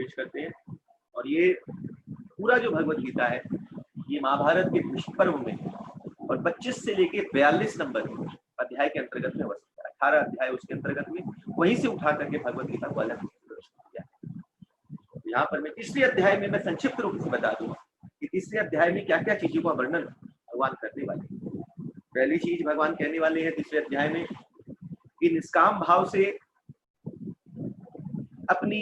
प्रवेश करते हैं। और ये पूरा जो भगवत गीता है ये महाभारत के भीष्म पर्व में और 25 से लेके 42 नंबर अध्याय के अंतर्गत में अवस्थित है। 18 अध्याय उसके अंतर्गत में, वहीं से उठा करके भगवत गीता को अलग किया। यहाँ पर मैं तीसरे अध्याय में मैं संक्षिप्त रूप से बता दूं कि तीसरे अध्याय में क्या क्या चीजों का वर्णन भगवान करने वाले हैं। पहली चीज भगवान कहने वाले हैं तीसरे अध्याय में कि निष्काम भाव से अपनी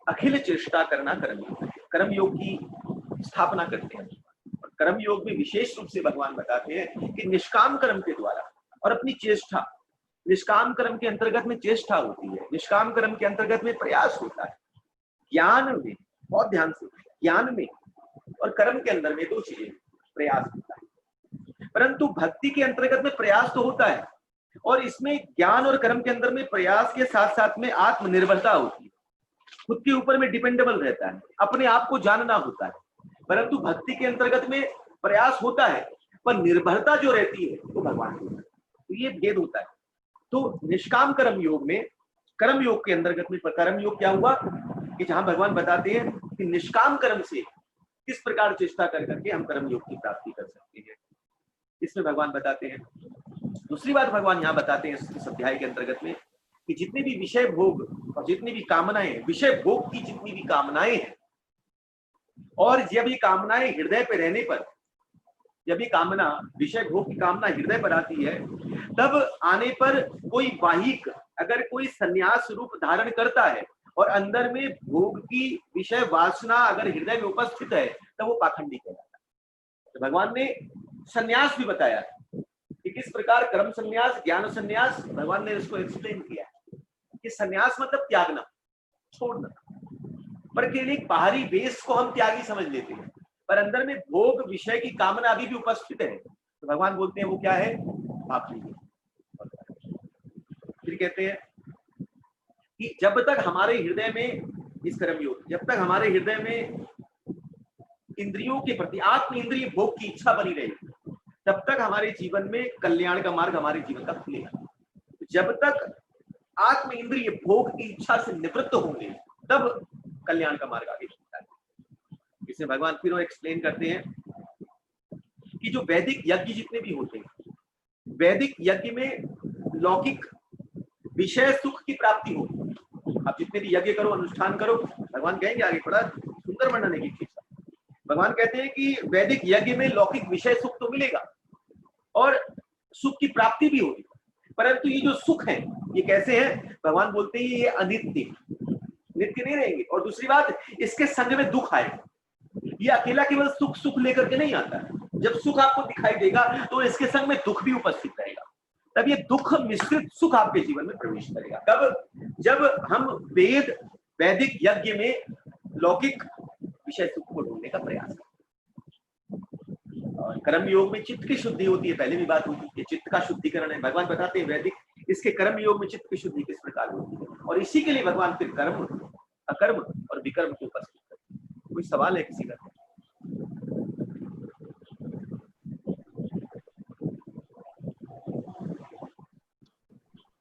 अखिल चेष्टा करना कर्म योग की स्थापना करते हैं। और कर्म योग में विशेष रूप से भगवान बताते हैं कि निष्काम कर्म के द्वारा और अपनी चेष्टा, निष्काम कर्म के अंतर्गत में चेष्टा होती है, निष्काम कर्म के अंतर्गत में प्रयास होता है। ज्ञान में, बहुत ध्यान से, ज्ञान में और कर्म के अंदर में दो चीजें, प्रयास होता है। परंतु भक्ति के अंतर्गत में प्रयास तो होता है और इसमें ज्ञान और कर्म के अंदर में प्रयास के साथ साथ में आत्मनिर्भरता होती है, खुद के ऊपर में डिपेंडेबल रहता है, अपने आप को जानना होता है। परंतु भक्ति के अंतर्गत में प्रयास होता है पर निर्भरता जो रहती है वो भगवान की, तो ये भेद होता है। तो निष्काम कर्म योग में, कर्म योग के अंतर्गत में कर्म योग क्या हुआ कि जहां भगवान बताते हैं कि निष्काम कर्म से किस प्रकार चेष्टा कर करके हम कर्म योग की प्राप्ति कर सकते हैं, इसमें भगवान बताते हैं। दूसरी बात भगवान यहाँ बताते हैं इस अध्याय के अंतर्गत में कि जितने भी विषय भोग और जितनी भी कामनाएं, विषय भोग की जितनी भी कामनाएं हैं, और जब ये कामनाएं हृदय पे रहने पर, जब ये कामना, विषय भोग की कामना हृदय पर आती है, तब आने पर कोई वाहिक अगर कोई संन्यास रूप धारण करता है और अंदर में भोग की विषय वासना अगर हृदय में उपस्थित है तब वो पाखंडी कहलाता है। तो भगवान ने संन्यास भी बताया कि किस प्रकार कर्म संन्यास, ज्ञान संन्यास, भगवान ने इसको एक्सप्लेन किया कि संन्यास मतलब त्यागना, छोड़ना। पर केवल एक बाहरी बेस को हम त्यागी समझ लेते हैं, पर अंदर में भोग विषय की कामना अभी भी उपस्थित है, तो भगवान बोलते हैं वो क्या है, पाखंडी। फिर कहते हैं कि जब तक हमारे हृदय में इस कर्म योग, जब तक हमारे हृदय में इंद्रियों के प्रति, आत्म इंद्रिय भोग की इच्छा बनी रहेगी, तब तक हमारे जीवन में कल्याण का मार्ग हमारे जीवन का खुलेगा। जब तक आत्म इंद्रिय भोग की इच्छा से निवृत्त होंगे तब कल्याण का मार्ग आगे खुलता है। इसे भगवान फिर एक्सप्लेन करते हैं कि जो वैदिक यज्ञ जितने भी होते हैं, वैदिक यज्ञ में लौकिक विषय सुख की प्राप्ति होगी। आप जितने भी यज्ञ करो, अनुष्ठान करो, भगवान कहेंगे आगे, बड़ा सुंदर वर्णन है की चीज। भगवान कहते हैं कि वैदिक यज्ञ में लौकिक विषय सुख तो मिलेगा और सुख की प्राप्ति भी होगी, परंतु ये जो सुख है ये कैसे है, भगवान बोलते हैं ये अनित्य, नित्य नहीं रहेंगे। और दूसरी बात, इसके संग में दुख आएगा। ये अकेला केवल सुख सुख लेकर के नहीं आता है, जब सुख आपको दिखाई देगा तो इसके संग में दुख भी उपस्थित रहेगा, तब ये दुख मिश्रित सुख आपके जीवन में प्रवेश करेगा। कब, जब हम वैदिक यज्ञ में लौकिक विषय सुख को ढूंढने का प्रयास करते। और कर्म योग में चित्त की शुद्धि होती है, पहले भी बात होती है, चित्त का शुद्धिकरण है। भगवान बताते हैं वैदिक, इसके कर्म योग में चित्त की शुद्धि किस प्रकार होती है, और इसी के लिए भगवान फिर कर्म, अकर्म और विकर्म को उपस्थित करते हैं। कोई सवाल है किसी का?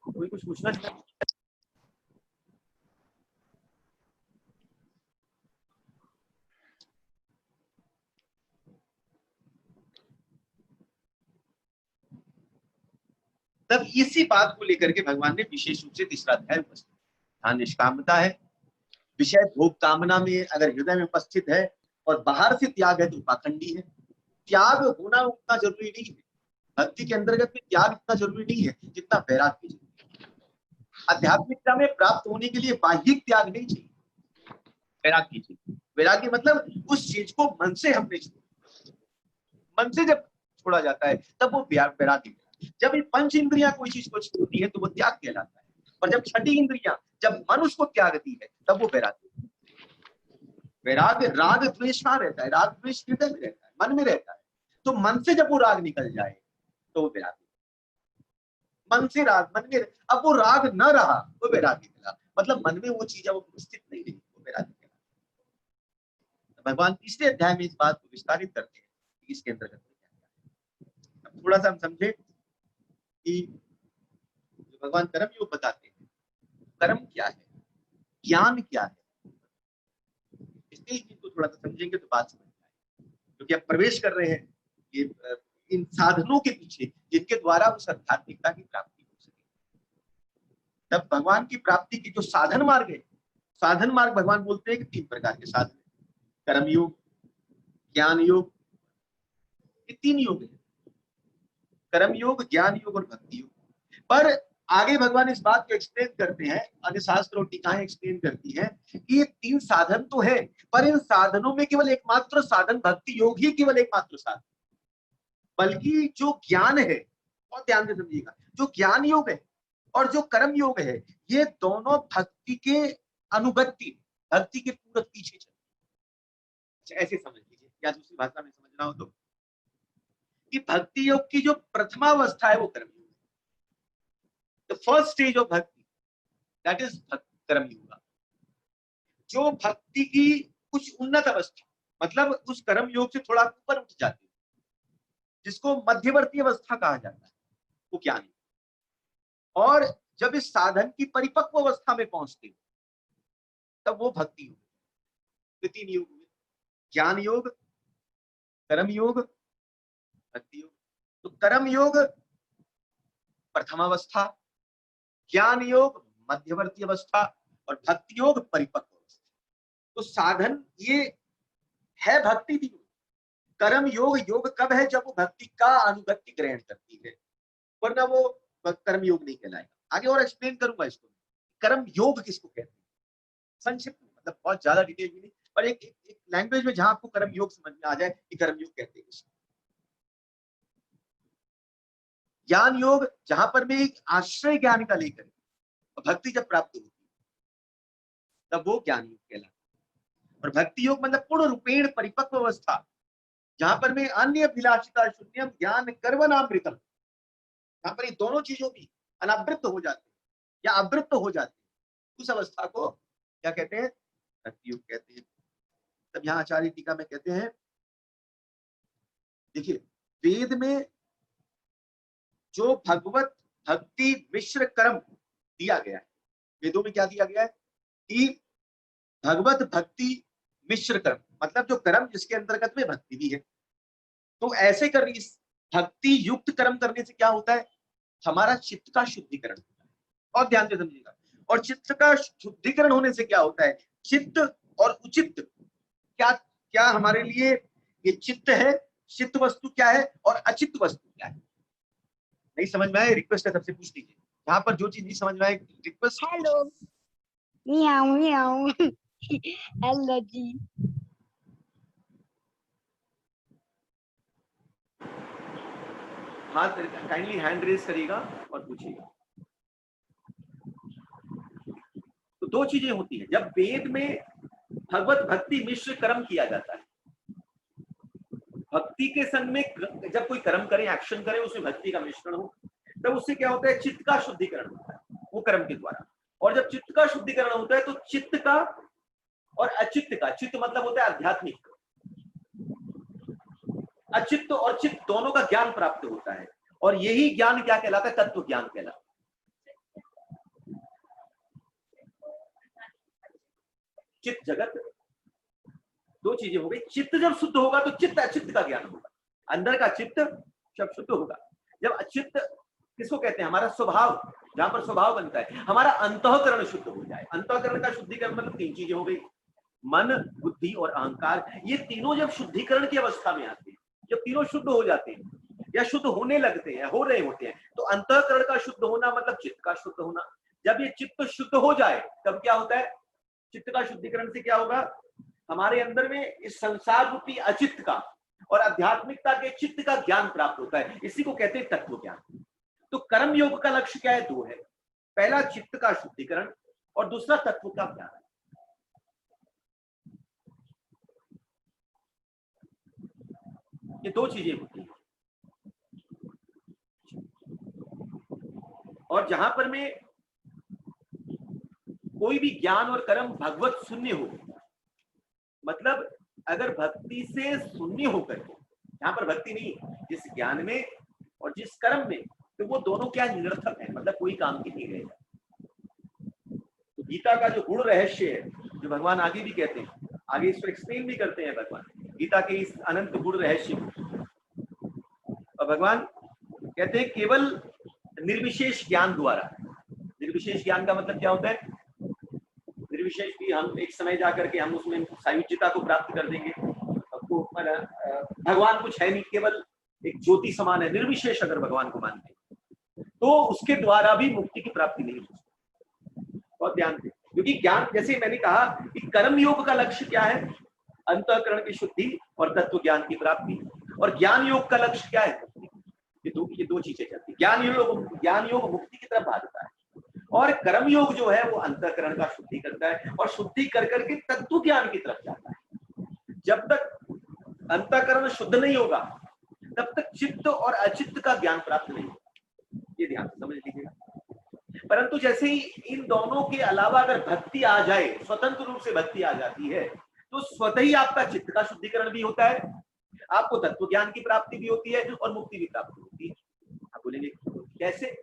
कोई कुछ पूछना चाहता है? तब इसी बात को लेकर के भगवान ने विशेष रूप से तीसरा अध्याय उपस्थित, हाँ निष्कामता है, विषय भोग कामना में अगर हृदय में उपस्थित है और बाहर से त्याग है तो पाखंडी है। त्याग होना उतना जरूरी नहीं है, भक्ति के अंतर्गत में त्याग इतना जरूरी नहीं है जितना वैराग्य जरूरी है। आध्यात्मिकता में प्राप्त होने के लिए बाह्यिक त्याग नहीं चाहिए, वैराग्य चाहिए। वैराग्य मतलब उस चीज को मन से हमने छोड़ा, मन से जब छोड़ा जाता है तब वो वैराग्य। जब ये पंच इंद्रियां कोई चीज को छोड़ती है तो वो त्याग कहलाता है, और जब छठी इंद्रियां, जब मन उसको त्यागती है तब वो वैराग्य। वैराग्य राग द्वेष कहाँ रहता है, राग द्वेष हृदय में रहता है, मन में रहता है। तो मन से जब वो राग निकल जाए तो वो वैराग्य। मन से राग, मन में, अब वो राग न रहा वो वैराग्य मिला, मतलब मन में वो चीज अब उपस्थित नहीं रही, वो वैराग्य मिला। भगवान तीसरे अध्याय में इस बात को विस्तारित करते हैं कि इसके अंतर्गत अब थोड़ा सा हम समझे कि भगवान कर्म योग बताते हैं, कर्म क्या है। ज्ञान क्या है, इसलिए इनको थोड़ा सा समझेंगे तो बात समझ आएगी। क्योंकि अब प्रवेश कर रहे हैं ये इन साधनों के पीछे जिनके द्वारा उस आध्यात्मिकता की प्राप्ति हो सके। तब भगवान की प्राप्ति की जो साधन मार्ग है, साधन मार्ग भगवान बोलते हैं कि 3 प्रकार के साधन, कर्म योग, ज्ञान योग, ये 3 योग है, कर्म योग, ज्ञान योग और भक्ति योग। पर आगे भगवान इस बात को एक्सप्लेन करते हैं, अन्य शास्त्र और टीकाएं एक्सप्लेन करती हैं कि ये 3 साधन तो है, पर इन साधनों में केवल एकमात्र साधन भक्ति योग ही केवल एकमात्र साधन, बल्कि जो ज्ञान है, और ध्यान से समझिएगा, जो ज्ञान योग है और जो कर्म योग है, ये दोनों भक्ति के अनुगत्य, भक्ति के पूरक पीछे चलते। ऐसे समझ लीजिए, या दूसरी भाषा में समझना हो तो कि भक्ति योग की जो प्रथमावस्था है वो कर्म योग है। द फर्स्ट स्टेज ऑफ भक्ति, दैट इज कर्म योग। जो भक्ति की कुछ उन्नत अवस्था, मतलब उस कर्म योग से थोड़ा ऊपर उठ जाती है, जिसको मध्यवर्ती अवस्था कहा जाता है, वो ज्ञान योग। और जब इस साधन की परिपक्व अवस्था में पहुंचते हैं तब वो भक्ति योग। तो 3 योग हुए, ज्ञान योग, कर्म योग, भक्ति योग। तो कर्म योग प्रथमावस्था, ज्ञान योग मध्यवर्ती अवस्था और भक्ति योग परिपक्व अवस्था। तो साधन ये है भक्ति भी। कर्म योग योग कब है, जब वो भक्ति का अनुगत्य ग्रहण करती है, वरना वो कर्म योग नहीं कहलाएगा। आगे और एक्सप्लेन करूंगा इसको, कर्म योग किसको कहते हैं संक्षिप्त में, मतलब बहुत ज्यादा डिटेल में नहीं, पर एक लैंग्वेज में जहां आपको कर्म योग समझ में आ जाए कि कर्म योग कहते हैं इसको। ज्ञान योग जहां पर मैं एक आश्रय ज्ञान का लेकर भक्ति जब प्राप्त होती है तब वो ज्ञान योग कहलाता है। और भक्ति योग मतलब पूर्ण रूपेण परिपक्व अवस्था, जहां पर मैं अन्य अभिलाषिता शून्यम ज्ञान कर्मणामृतम, जहां पर ये दोनों चीजों भी अनावृत हो जाते हैं या आवृत हो जाते हैं, उस अवस्था को क्या कहते हैं, भक्ति योग कहते हैं। तब यहाँ आचार्य टीका में कहते हैं, देखिए वेद में जो भगवत भक्ति मिश्र कर्म दिया गया है, वेदों में क्या दिया गया है कि भगवत भक्ति मिश्र कर्म, मतलब जो कर्म जिसके अंतर्गत में भक्ति भी है। तो ऐसे कर इस भक्ति युक्त कर्म करने से क्या होता है, हमारा चित्त का शुद्धिकरण होता है। और ध्यान से समझिएगा, और चित्त का शुद्धिकरण होने से क्या होता है, चित्त और उचित क्या क्या हमारे लिए ये चित्त है, चित्त वस्तु क्या है और अचित्त वस्तु क्या है। नहीं समझ में आए, रिक्वेस्ट है सबसे पूछ लीजिए, यहाँ पर जो चीज नहीं समझ में आए रिक्वेस्ट। हेलो मियाऊ मियाऊ हेलो जी। हाँ काइंडली हैंड रेज करिएगा और पूछिएगा। तो 2 चीजें होती हैं जब वेद में भगवत भक्ति मिश्र कर्म किया जाता है। भक्ति के संग में जब कोई कर्म करे, एक्शन करे, उसमें भक्ति का मिश्रण हो, तब उससे क्या होता है, चित्त का शुद्धिकरण होता है वो कर्म के द्वारा। और जब चित्त का शुद्धिकरण होता है तो चित्त का और अचित्त का, चित्त मतलब होता है आध्यात्मिक, अचित्त और चित्त दोनों का ज्ञान प्राप्त होता है। और यही ज्ञान क्या कहलाता है, तत्व ज्ञान कहलाता है। चित्त जगत, 2 चीजें हो गई। चित्त जब शुद्ध होगा तो चित्त अचित्त का ज्ञान होगा, अंदर का चित्त जब शुद्ध होगा। जब अचित्त किसको कहते हैं, हमारा स्वभाव, जहां पर स्वभाव बनता है, हमारा अंतःकरण शुद्ध हो जाए। अंतःकरण का शुद्धिकरण मतलब 3 चीजें हो गई, मन, बुद्धि और अहंकार। ये तीनों जब शुद्धिकरण की अवस्था में आते हैं, जब तीनों शुद्ध हो जाते हैं या शुद्ध होने लगते हैं, हो रहे होते हैं, तो अंतःकरण का शुद्ध होना मतलब चित्त का शुद्ध होना। जब ये चित्त शुद्ध हो जाए तब क्या होता है, चित्त का शुद्धिकरण से क्या होगा, हमारे अंदर में इस संसार रूपी अचित्त का और आध्यात्मिकता के चित्त का ज्ञान प्राप्त होता है। इसी को कहते हैं तत्व ज्ञान। तो कर्म योग का लक्ष्य क्या है, 2 है, पहला चित्त का शुद्धिकरण और दूसरा तत्व का ज्ञान। ये 2 चीजें होती हैं। और जहां पर में कोई भी ज्ञान और कर्म भगवत शून्य हो, मतलब अगर भक्ति से शून्य होकर के, यहाँ पर भक्ति नहीं, जिस ज्ञान में और जिस कर्म में, तो वो दोनों क्या निरर्थक है, मतलब कोई काम की नहीं रहेगा। तो गीता का जो गुण रहस्य है, जो भगवान आगे भी कहते हैं, आगे इसको एक्सप्लेन भी करते हैं भगवान गीता के इस अनंत गुण रहस्य को। और भगवान कहते हैं केवल निर्विशेष ज्ञान द्वारा। निर्विशेष ज्ञान का मतलब क्या होता है? निर्विशेष भी हम एक समय जाकर के हम उसमें सायुज्यता को प्राप्त कर देंगे, आपको भगवान कुछ है नहीं, केवल एक ज्योति समान है, निर्विशेष अगर भगवान को मानते हैं तो उसके द्वारा भी मुक्ति की प्राप्ति नहीं हो सकती। बहुत ध्यान दें, क्योंकि ज्ञान, जैसे मैंने कहा कि कर्म योग का लक्ष्य क्या है? अंतःकरण की शुद्धि और तत्व ज्ञान की प्राप्ति। और ज्ञान योग का लक्ष्य क्या है? ये दो चीजें चलती। ज्ञान योग मुक्ति की तरफ भागता है, और कर्म योग जो है वो अंतःकरण का शुद्धि करता है और शुद्धि कर करके तत्व ज्ञान की तरफ जाता है। जब तक अंतःकरण शुद्ध नहीं होगा तब तक चित्त और अचित्त का ज्ञान प्राप्त नहीं होगा। ये ध्यान से समझ लीजिएगा। परंतु जैसे ही इन दोनों के अलावा अगर भक्ति आ जाए, स्वतंत्र रूप से भक्ति आ जाती है, तो स्वतः ही आपका चित्त का शुद्धिकरण भी होता है, आपको तत्व ज्ञान की प्राप्ति भी होती है और मुक्ति भी प्राप्त होती है। आप बोलेंगे कैसे?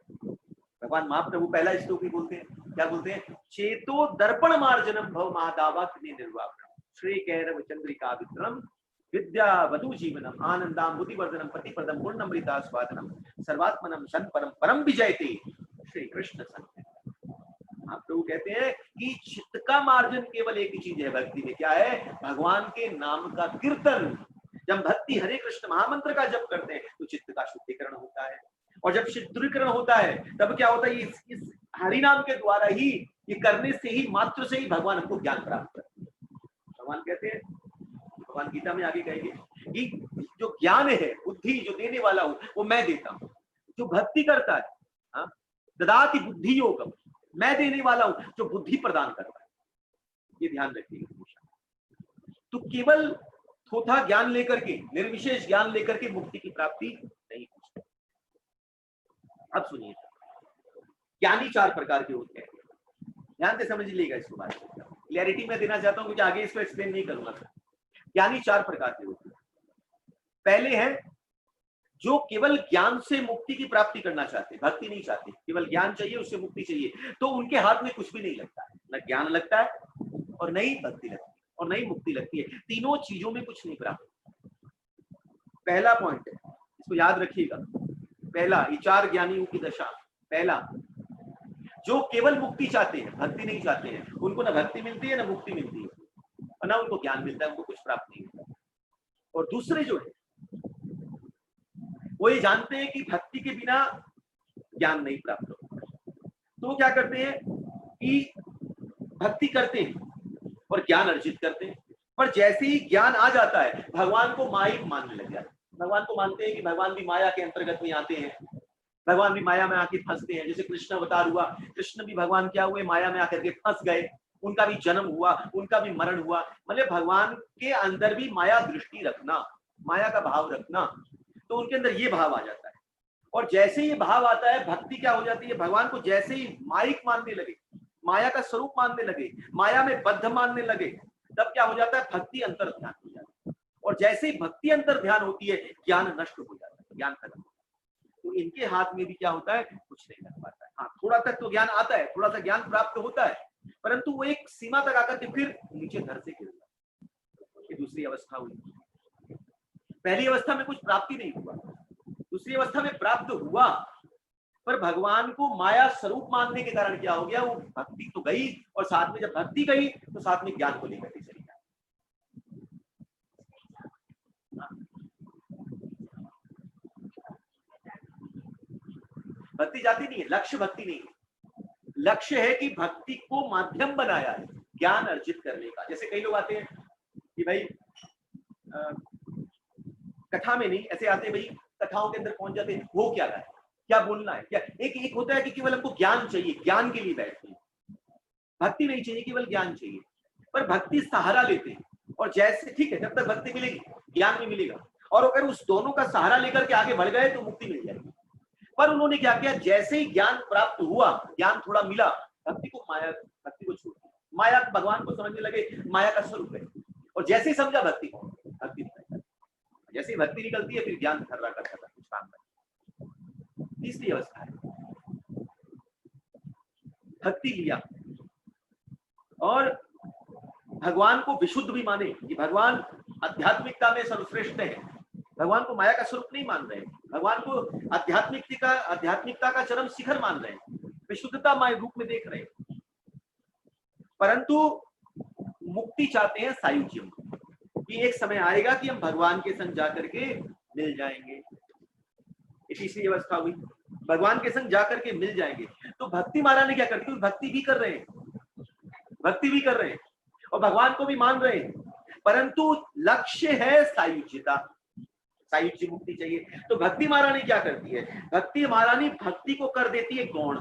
भगवान महाप्रभु पहला श्लोक ही बोलते हैं, क्या बोलते हैं? चेतो दर्पण मार्जनम भव महादावा निर्वापनम श्री कैरव चंद्रिका विक्रम विद्या वधु जीवनम आनंदाम बुद्धिवर्धनम पतिप्रदम पूर्णमृता स्वादनम सर्वात्मनम सन परम परम विजयते श्री कृष्ण संत। महाप्रभु कहते हैं कि चित्त का मार्जन केवल एक ही चीज है भक्ति में, क्या है? भगवान के नाम का कीर्तन। जब भक्ति हरे कृष्ण महामंत्र का जप करते हैं तो चित्त का शुद्धिकरण होता है, और जब शुद्धिकरण होता है तब क्या होता है? इस हरि नाम के द्वारा ही, ये करने से ही, मात्र से ही भगवान हमको ज्ञान प्राप्त करते हैं। भगवान कहते हैं, भगवान गीता में आगे कहेंगे कि जो ज्ञान है, बुद्धि जो देने वाला हूं वो मैं देता हूं। जो भक्ति करता है, ददाति बुद्धि योगम, मैं देने वाला हूं जो बुद्धि प्रदान करता है। ये ध्यान रखिएगा। तो केवल थोथा ज्ञान लेकर के, निर्विशेष ज्ञान लेकर के मुक्ति की प्राप्ति नहीं हो सकती। अब सुनिए, ज्ञानी चार प्रकार के होते हैं, ध्यान से समझ लीजिएगा इसको। बात क्लैरिटी में देना चाहता हूं क्योंकि आगे इसको एक्सप्लेन नहीं करूंगा। ज्ञानी चार प्रकार के होते हैं। पहले है जो केवल ज्ञान से मुक्ति की प्राप्ति करना चाहते, भक्ति नहीं चाहते, केवल ज्ञान चाहिए, उससे मुक्ति चाहिए, तो उनके हाथ में कुछ भी नहीं लगता है, न ज्ञान लगता है और न ही भक्ति लगती है और न ही मुक्ति लगती है। तीनों चीजों में कुछ नहीं प्राप्त। पहला पॉइंट है, इसको याद रखिएगा। पहला, ये चार ज्ञानियों की दशा। पहला, जो केवल मुक्ति चाहते हैं, भक्ति नहीं चाहते हैं, उनको ना भक्ति मिलती है ना मुक्ति मिलती है, और ना उनको ज्ञान मिलता है, उनको कुछ प्राप्त नहीं होता। और दूसरे जो है वो ये जानते हैं कि भक्ति के बिना ज्ञान नहीं प्राप्त होता, तो वो क्या करते हैं कि भक्ति करते हैं और ज्ञान अर्जित करते हैं, पर जैसे ही ज्ञान आ जाता है भगवान को माया मानने लग जाते हैं। भगवान को मानते हैं कि भगवान भी माया के अंतर्गत में आते हैं, भगवान भी माया में आके फंसते हैं। जैसे कृष्ण अवतार हुआ, कृष्ण भी भगवान क्या हुए? माया में आकर के फंस गए, उनका भी जन्म हुआ, उनका भी मरण हुआ। मतलब भगवान के अंदर भी माया दृष्टि रखना, माया का भाव रखना, तो उनके अंदर ये भाव आ जाता है। और जैसे ये भाव आता है, भक्ति क्या हो जाती है? भगवान को जैसे ही माइक मानने लगे, माया का स्वरूप मानने लगे, माया में बद्ध मानने लगे, तब क्या हो जाता है? भक्ति अंतर ध्यान हो जाती है। और जैसे ही भक्ति अंतर ध्यान होती है, ज्ञान नष्ट हो जाता है, ज्ञान खत्म। तो इनके हाथ में भी क्या होता है? कुछ नहीं लग पाता है। हाँ, थोड़ा तक तो ज्ञान आता है, थोड़ा सा ज्ञान प्राप्त होता है, परंतु वो एक सीमा तक आकर के फिर नीचे घर से गिर जाता है। ये दूसरी अवस्था हुई। पहली अवस्था में कुछ प्राप्ति नहीं हुआ, दूसरी अवस्था में प्राप्त हुआ, पर भगवान को माया स्वरूप मानने के कारण क्या हो गया? वो भक्ति तो गई, और साथ में जब भक्ति गई तो साथ में ज्ञान को लेकर के चली गई। भक्ति जाती नहीं है, लक्ष्य भक्ति नहीं है। लक्ष्य है कि भक्ति को माध्यम बनाया है ज्ञान अर्जित करने का। जैसे कई लोग आते हैं कि भाई कथा में नहीं, ऐसे आते हैं भाई कथाओं के अंदर पहुंच जाते हैं, हो क्या रहा है, क्या बोलना है, क्या एक होता है कि केवल हमको ज्ञान चाहिए, ज्ञान के लिए बैठते हैं, भक्ति नहीं चाहिए, केवल ज्ञान चाहिए। पर भक्ति सहारा लेते हैं, और जैसे ठीक है, जब तक भक्ति मिलेगी ज्ञान भी मिलेगा, और अगर उस दोनों का सहारा लेकर के आगे बढ़ गए तो मुक्ति मिल जाएगी। पर उन्होंने क्या किया? जैसे ही ज्ञान प्राप्त हुआ, ज्ञान थोड़ा मिला, भक्ति को छोड़ दिया, माया भगवान को समझने लगे माया का स्वरूप है, और जैसे ही समझा भक्ति जैसे ही भक्ति निकलती है फिर ज्ञान खर्रा करता था, कुछ काम करता। तीसरी अवस्था है, भक्ति लिया, और भगवान को विशुद्ध भी माने कि भगवान आध्यात्मिकता में सर्वश्रेष्ठ है, भगवान को माया का स्वरूप नहीं मान रहे, भगवान को आध्यात्मिकता का चरम शिखर मान रहे हैं, विशुद्धता माया रूप में देख रहे हैं, परंतु मुक्ति चाहते हैं सायुज्य कि एक समय आएगा कि हम भगवान के संग जाकर के मिल जाएंगे। तीसरी अवस्था हुई, भगवान के संग जाकर के मिल जाएंगे। तो भक्ति महाराज ने क्या करती है, भक्ति भी कर रहे हैं, भक्ति भी कर रहे हैं और भगवान को भी मान रहे हैं, परंतु लक्ष्य है सायुज्यता, सायुज्य मुक्ति चाहिए। तो भक्ति महारानी क्या करती है, भक्ति महारानी भक्ति को कर देती है गौण,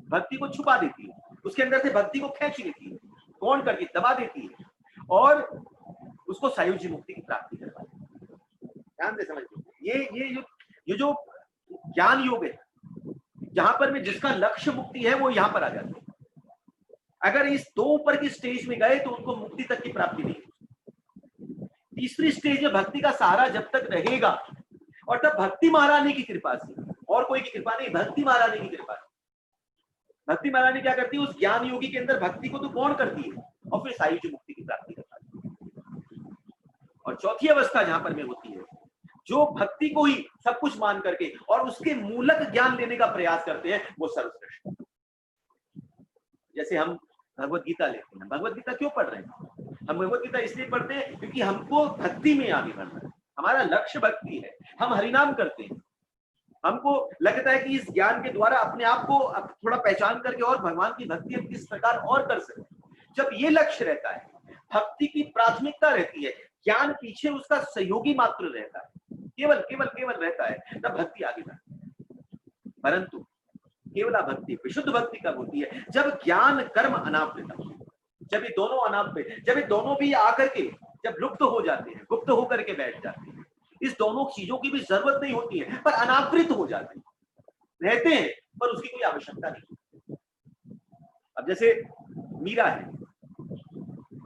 भक्ति को छुपा देती है, उसके अंदर से भक्ति को खींच लेती है, गौण करके दबा देती है और उसको सायुज्य मुक्ति की प्राप्ति करवाती है। ध्यान से समझिए, ये जो ज्ञान योग है, जहां पर में जिसका लक्ष्य मुक्ति है वो यहां पर आ जाते हैं। अगर इस दो ऊपर की स्टेज में गए तो उनको मुक्ति तक की प्राप्ति नहीं। तीसरी स्टेज में भक्ति का सहारा जब तक रहेगा और तब भक्ति महारानी की कृपा से, और कोई की कृपा नहीं, भक्ति महारानी की कृपा से, भक्ति महारानी क्या करती है, उस ज्ञान योगी के अंदर भक्ति को तो गौण करती है और फिर सायुज्य मुक्ति की प्राप्ति करती है। और चौथी अवस्था जहां पर में होती है, जो भक्ति को ही सब कुछ मान करके और उसके मूलक ज्ञान लेने का प्रयास करते हैं, वो सर्वश्रेष्ठ। जैसे हम भगवत गीता लेते हैं, भगवत गीता क्यों पढ़ रहे हैं, हम भगवत गीता इसलिए पढ़ते हैं क्योंकि हमको भक्ति में आगे बढ़ना है, हमारा लक्ष्य भक्ति है, हम हरिनाम करते हैं, हमको लगता है कि इस ज्ञान के द्वारा अपने आप को थोड़ा पहचान करके और भगवान की भक्ति हम किस प्रकार और कर सकते। जब ये लक्ष्य रहता है, भक्ति की प्राथमिकता रहती है, ज्ञान पीछे उसका सहयोगी मात्र रहता है, केवल केवल केवल रहता है, तब भक्ति आगे बढ़ती है। परंतु केवला भक्ति, विशुद्ध भक्ति कब होती है, जब ज्ञान कर्म अनावृत, जब ये दोनों अनावृत, जब ये दोनों भी आकर के जब लुप्त हो जाते हैं, गुप्त होकर के बैठ जाते हैं, इस दोनों चीजों की भी जरूरत नहीं होती है, पर अनावृत हो जाते हैं, रहते हैं पर उसकी कोई आवश्यकता नहीं। अब जैसे मीरा है,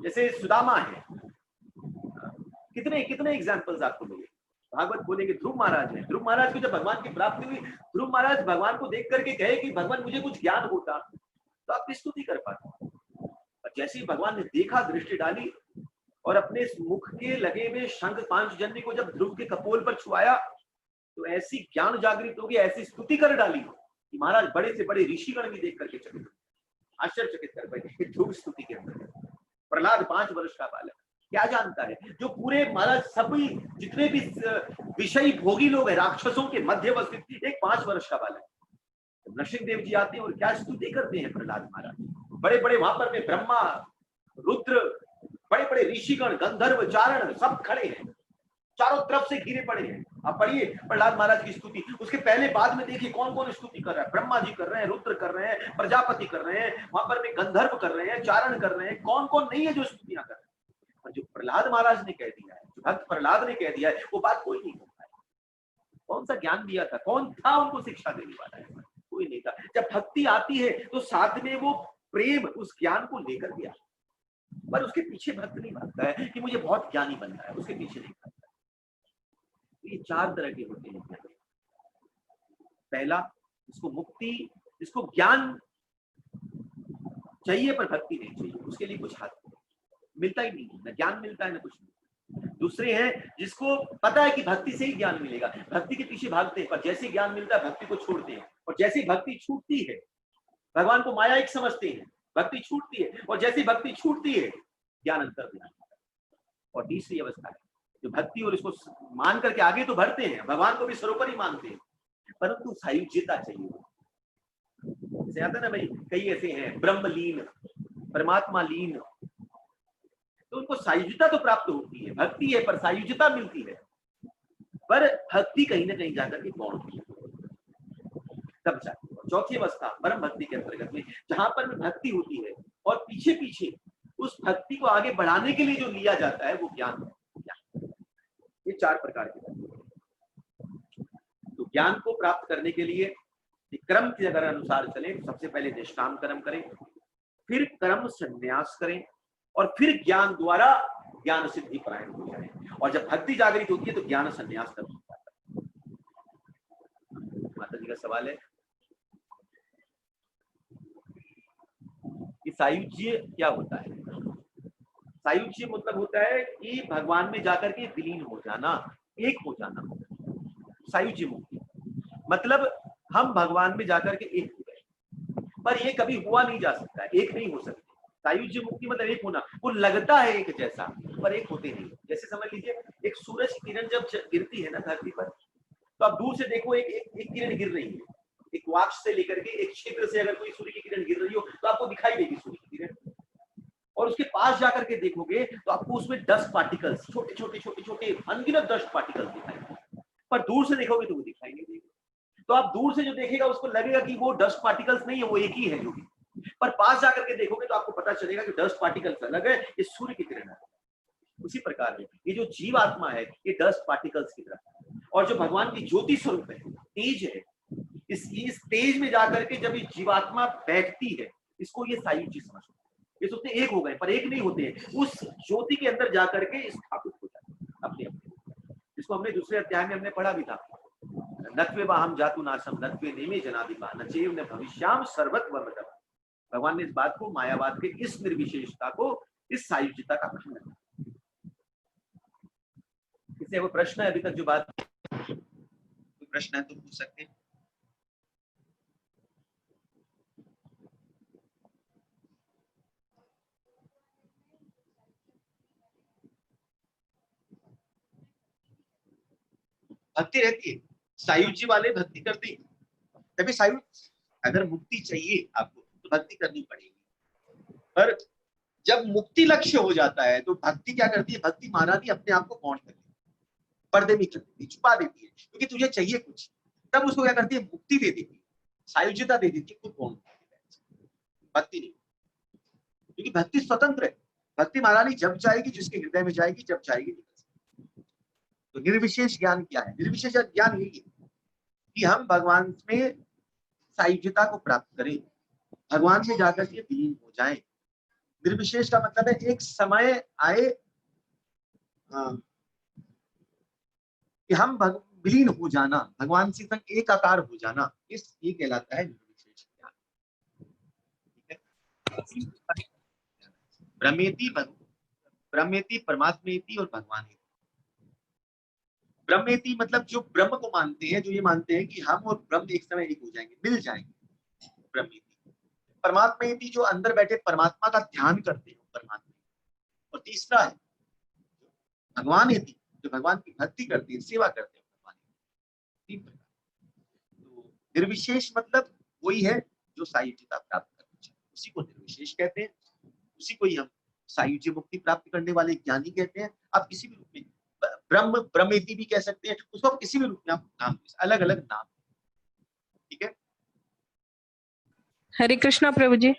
जैसे सुदामा है, कितने कितने एग्जाम्पल्स आपको मिले। भागवत बोलेंगे ध्रुव महाराज है, ध्रुव महाराज को जब भगवान की प्राप्ति हुई, ध्रुव महाराज भगवान को देख करके कहे कि भगवान मुझे कुछ ज्ञान होता तो आपकी स्तुति कर पाते। और जैसे ही भगवान ने देखा, दृष्टि डाली और अपने मुख के लगे हुए शंख पांचजन्य को जब ध्रुव के कपोल पर छुआया, तो ऐसी ज्ञान जागृत होगी, ऐसी स्तुति कर डाली कि महाराज बड़े से बड़े ऋषिगण भी देख करके चकित, आश्चर्यचकित कर पाए ध्रुव स्तुति के अंदर। प्रहलाद 5 वर्ष का बालक क्या जानता है, जो पूरे महाराज सभी जितने भी विषयी भोगी लोग हैं, राक्षसों के मध्य अवस्थित एक 5 वर्ष का बालक। नरसिंह देव जी आते हैं और क्या स्तुति करते हैं प्रहलाद महाराज, बड़े बड़े वहां पर में ब्रह्मा, रुद्र, बड़े बड़े ऋषिगण, गंधर्व, चारण सब खड़े हैं, चारों तरफ से घिरे पड़े हैं। आप पढ़िए प्रहलाद महाराज की स्तुति, उसके पहले बाद में देखिए कौन कौन स्तुति कर रहा है, ब्रह्मा जी कर रहे हैं, रुद्र कर रहे हैं, प्रजापति कर रहे हैं, वहां पर में गंधर्व कर रहे हैं, चारण कर रहे हैं, कौन कौन नहीं है जो स्तुतियां कर रहे हैं। और जो प्रहलाद महाराज ने कह दिया है, जो भक्त प्रहलाद ने कह दिया है, वो बात कोई नहीं कर पाया। कौन सा ज्ञान दिया था, कौन था उनको शिक्षा देने वाला है, कोई नहीं था। जब भक्ति आती है तो साथ में वो प्रेम उस ज्ञान को लेकर के आता, पर उसके पीछे भक्त नहीं भागता है कि मुझे बहुत ज्ञानी बनना है, उसके पीछे नहीं भागता। ये 4 तरह के होते हैं। पहला, इसको मुक्ति, इसको ज्ञान चाहिए पर भक्ति नहीं चाहिए, उसके लिए कुछ हाथ मिलता ही नहीं, ना ज्ञान मिलता है ना कुछ नहीं। दूसरे हैं जिसको पता है कि भक्ति से ही ज्ञान मिलेगा, भक्ति के पीछे भागते हैं, पर जैसे ज्ञान मिलता है भक्ति को छोड़ते हैं, और जैसी भक्ति छूटती है, भगवान को माया एक समझते हैं, भक्ति छूटती है, और जैसी भक्ति छूटती है ज्ञान अंतर ध्यान। और तीसरी अवस्था है जो भक्ति और इसको मान करके आगे तो बढ़ते हैं, भगवान को भी सर्वोपरि मानते हैं, परंतु सायुज्यता चाहिए। जैसे आता है ना भाई, कई ऐसे हैं ब्रह्मलीन, परमात्मा लीन, तो उनको सायुज्यता तो प्राप्त होती है, भक्ति है पर सायुज्यता मिलती है, पर भक्ति कहीं ना कहीं जाकर के गौण होती है तब जाती है। चौथी अवस्था परम भक्ति के अंतर्गत में, जहां पर भक्ति होती है और पीछे पीछे उस भक्ति को आगे बढ़ाने के लिए जो लिया जाता है वो ज्ञान है। ये 4 प्रकार के भक्ति। तो ज्ञान को प्राप्त करने के लिए क्रम के अगर अनुसार चले, सबसे पहले निष्काम कर्म करें, फिर कर्म संन्यास करें, और फिर ज्ञान द्वारा ज्ञान सिद्धि परायण हो जाए। और जब भक्ति जागृत होती है तो ज्ञान संन्यास कर हो जाता है। माता जी का सवाल है, इस सायुज्य क्या होता है। सायुज्य मतलब होता है कि भगवान में जाकर के विलीन हो जाना, एक हो जाना। सायुज्य मुक्ति मतलब हम भगवान में जाकर के एक हो गए, पर ये कभी हुआ नहीं जा सकता, एक नहीं हो सकते। सायुज्य मुक्ति मतलब एक होना, वो लगता है एक जैसा पर एक होते नहीं। जैसे समझ लीजिए एक सूरज की किरण जब गिरती है ना धरती पर, तो आप दूर से देखो एक किरण गिर रही है, एक वाक्स से लेकर के एक छिद्र से अगर कोई सूर्य की किरण गिर रही हो तो आपको दिखाई देगी सूर्य की किरण, और उसके पास जाकर के देखोगे तो आपको उसमें डस्ट पार्टिकल्स, छोटे छोटे छोटे छोटे अनगिनत डस्ट पार्टिकल्स दिखाई देंगे, पर दूर से देखोगे तो वो दिखाई नहीं देगा। तो आप दूर से जो देखेगा उसको लगेगा कि वो डस्ट पार्टिकल्स नहीं है, वो एक ही है जो भी, पर पास जाकर के देखोगे तो आपको पता चलेगा कि डस्ट पार्टिकल्स अलग है, ये सूर्य की किरण है। उसी प्रकार में ये जो जीवात्मा है ये डस्ट पार्टिकल्स की तरह है, और जो भगवान की ज्योति स्वरूप है, तेज है, इस तेज में जाकर के जब ये जीवात्मा बैठती है, इसको ये सायुज्य समझते हैं। ये सोचते एक हो गए, पर एक नहीं होते, उस ज्योति के अंदर जाकर के स्थापित हो जाते हैं अपने अपने। इसको हमने दूसरे अध्याय में हमने पढ़ा भी था, नत्वे वाहम जातु नाशम नत्वे नेमे जनाधिपा नचेव न भविष्याम सर्वत्व मदम। भगवान ने इस बात को, मायावाद के इस निर्विशेषता को, इस सायुज्यता का खंडन। इससे वो प्रश्न है अभी तक जो बात, कोई प्रश्न है तो पूछ सकते हैं। भक्ति रहती है, सायुज्य वाले भक्ति करते हैं, तभी सायुज्य। अगर मुक्ति चाहिए आपको तो भक्ति करनी पड़ेगी, पर जब मुक्ति लक्ष्य हो जाता है तो भक्ति क्या करती है, भक्ति महारानी अपने आप को कौन करती है, पर्दे में कर देती है, छुपा देती है, क्योंकि तुझे चाहिए कुछ, तब उसको क्या करती है, मुक्ति दे देती है, सायुज्यता दे देती है, खुद कौन, भक्ति नहीं। क्योंकि भक्ति स्वतंत्र है, भक्ति महारानी जब चाहेगी जिसके हृदय में जाएगी, जब चाहेगी। तो निर्विशेष ज्ञान क्या है, निर्विशेष ज्ञान यही है कि हम भगवान में सायुज्यता को प्राप्त करें, भगवान में जाकर के विलीन हो जाएं। निर्विशेष का मतलब है एक समय आए कि हम विलीन हो जाना, भगवान से संग एक आकार हो जाना, इस ये कहलाता है निर्विशेष ज्ञान। ठीक है, ब्रह्मेति ब्रह्मेति परमात्मेति और भगवान। ब्रह्मेति मतलब जो ब्रह्म को मानते हैं, जो ये मानते हैं कि हम और ब्रह्म एक समय एक हो जाएंगे, मिल जाएंगे, ब्रह्मेति। परमात्मेति जो अंदर बैठे परमात्मा का ध्यान करते हैं, परमात्मा। और तीसरा है भगवान एति, जो भगवान की भक्ति करते हैं, सेवा करते हैं भगवान। तीन प्रकार। तो निर्विशेष मतलब वही है जो सायुज्यता प्राप्त करना चाहिए, उसी को निर्विशेष कहते हैं, उसी को ही हम सायुज्य मुक्ति प्राप्त करने वाले ज्ञानी कहते हैं। आप किसी भी रूप में ब्रह्म, ब्रह्मेति भी कह सकते हैं, उसको आप किसी भी रूप में आप नाम, अलग अलग नाम। ठीक है, हरे कृष्णा प्रभु जी।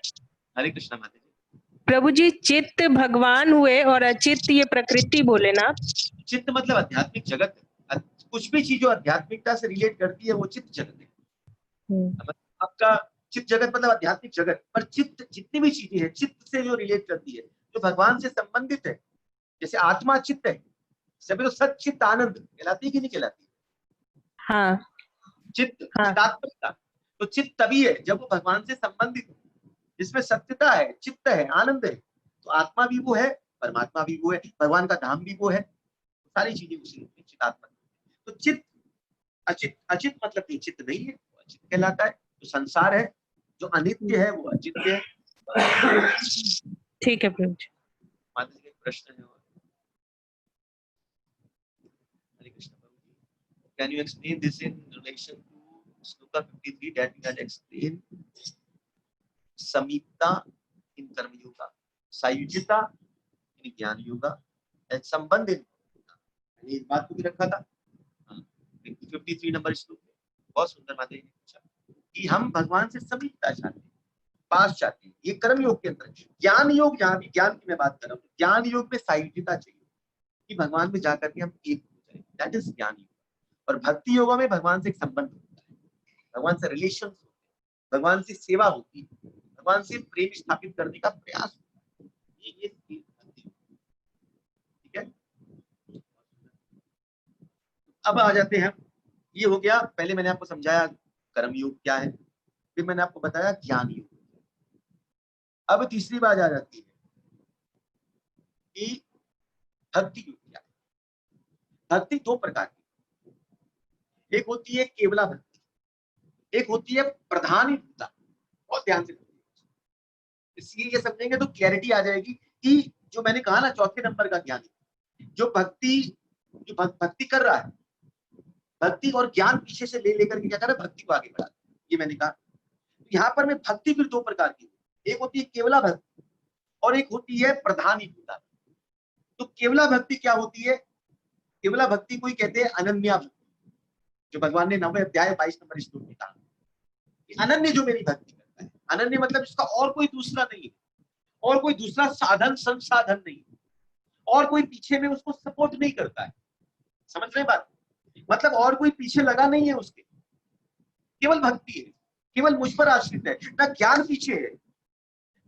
हरे कृष्णा माता जी। प्रभु जी, चित्त भगवान हुए और अचित्त ये प्रकृति बोले ना। चित्त मतलब आध्यात्मिक जगत है, कुछ भी चीज जो आध्यात्मिकता से रिलेट करती है वो चित्त जगत है। आपका चित्त जगत मतलब आध्यात्मिक जगत, पर चित्त जितनी भी चीजें हैं चित्त से जो रिलेट करती है, जो भगवान से संबंधित है, जैसे आत्मा चित्त है, सभी तो सच्चित आनंद कहलाती है कि नहीं कहलाती? हाँ, चित्त, हाँ। चितात्मकता। तो चित्त तभी है जब वो भगवान से संबंधित है, जिसमें सत्यता है, चित्त है, आनंद है। तो आत्मा भी वो है, परमात्मा भी वो है, भगवान का धाम भी वो है, सारी चीजें उसी रूप में चितात्मक। तो चित्त अचित, अचित मतलब ये चित्त नहीं है, वो अचित कहलाता है। जो संसार है, जो अनित्य है, वो अचित्य है। ठीक है प्रभु जी। माता जी, प्रश्न है? हरे कृष्ण प्रभु जी, can you explain this in relation to shloka 53 that we had explained समीपता इन कर्म योगा, सायुज्यता इन ज्ञान योगा, एंड संबंध इन, मैंने इस बात को भी रखा था 53 नंबर श्लोक में। बहुत सुंदर माता जी ने पूछा कि हम भगवान से समीपता चाहते हैं, पास चाहते हैं, ये कर्म योग के अंदर। ज्ञान योग, जहां भी ज्ञान की मैं बात कर रहा हूँ, ज्ञान योग में सायुज्यता चाहिए कि भगवान में जाकर के हम एक हो जाए, दैट इज ज्ञान योग। और भक्ति योगा में भगवान से एक संबंध होता है, भगवान से रिलेशन होते हैं, भगवान से सेवा होती है, भगवान से प्रेम स्थापित करने का प्रयास होता है। ये ठीक है। अब आ जाते हैं, ये हो गया, पहले मैंने आपको समझाया कर्म योग क्या है, फिर मैंने आपको बताया ज्ञान योग। अब तीसरी बात आ जाती है कि भक्ति क्या है। भक्ति दो प्रकार की, एक होती है केवला भक्ति, एक होती है प्रधानी भूता। बहुत ध्यान से इसलिए ये समझेंगे तो क्लैरिटी आ जाएगी कि जो मैंने कहा ना चौथे नंबर का ज्ञानी, जो भक्ति कर रहा है, भक्ति और ज्ञान पीछे से ले लेकर के क्या कर रहा है, भक्ति को आगे बढ़ा, ये मैंने कहा। यहाँ पर में भक्ति फिर दो प्रकार की, एक होती है केवला भक्ति और एक होती है प्रधानी भूता। तो केवला भक्ति क्या होती है? केवला भक्ति को ही कहते हैं अनन्या भक्ति, जो भगवान ने 9वें अध्याय 22 नंबर श्लोक में कहा, अनन्य जो मेरी भक्ति करता है। अनन्य मतलब इसका और कोई दूसरा नहीं है, और कोई दूसरा साधन संसाधन नहीं, और कोई पीछे में उसको सपोर्ट नहीं करता है। समझ रहे बात? मतलब और कोई पीछे लगा नहीं है उसके, केवल भक्ति है, केवल मुझ पर आश्रित है। ना ज्ञान पीछे है,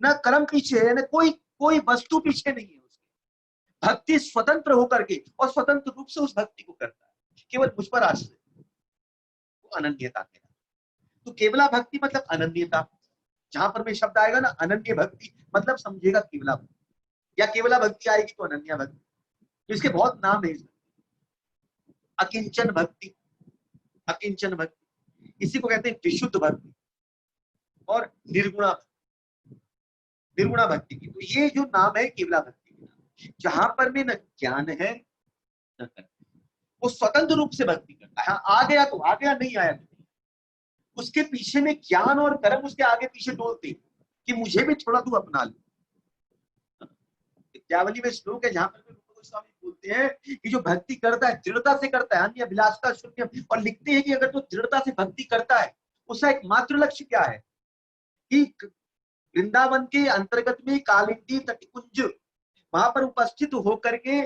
ना कर्म पीछे है, ना कोई वस्तु पीछे नहीं है उसके। भक्ति स्वतंत्र होकर के और स्वतंत्र रूप से उस भक्ति को करता है, केवल मुझ पर आश्रित, वो अनन्यता है। तो केवला भक्ति मतलब अनन्यता। जहां पर में शब्द आएगा ना अनन्य भक्ति, मतलब समझेगा केवला भक्ति, या केवला भक्ति आएगी तो अनन्या भक्ति। तो इसके बहुत नाम है। अकिंचन भक्ति, अकिंचन भक्ति, इसी को कहते हैं विशुद्ध भक्ति, और निर्गुणा, निर्गुणा भक्ति की। तो ये जो नाम है केवला भक्ति, जहां पर में न ज्ञान है न कर्म, वो स्वतंत्र रूप से भक्ति करता है। आ गया तो आ गया, नहीं आया तो उसके पीछे में ज्ञान और कर्म उसके आगे पीछे डोलते कि मुझे भी थोड़ा तू अपना ले। विद्यावली में श्लोक है जहां पर गोस्वामी बोलते हैं कि जो भक्ति करता है दृढ़ता से करता है, अन्य अभिलाषा शून्य, और लिखते हैं कि अगर तो दृढ़ता से भक्ति करता है, उसका एक मात्र लक्ष्य क्या है कि वृंदावन के अंतर्गत में कालिंदी तटकुंज, वहां पर उपस्थित होकर के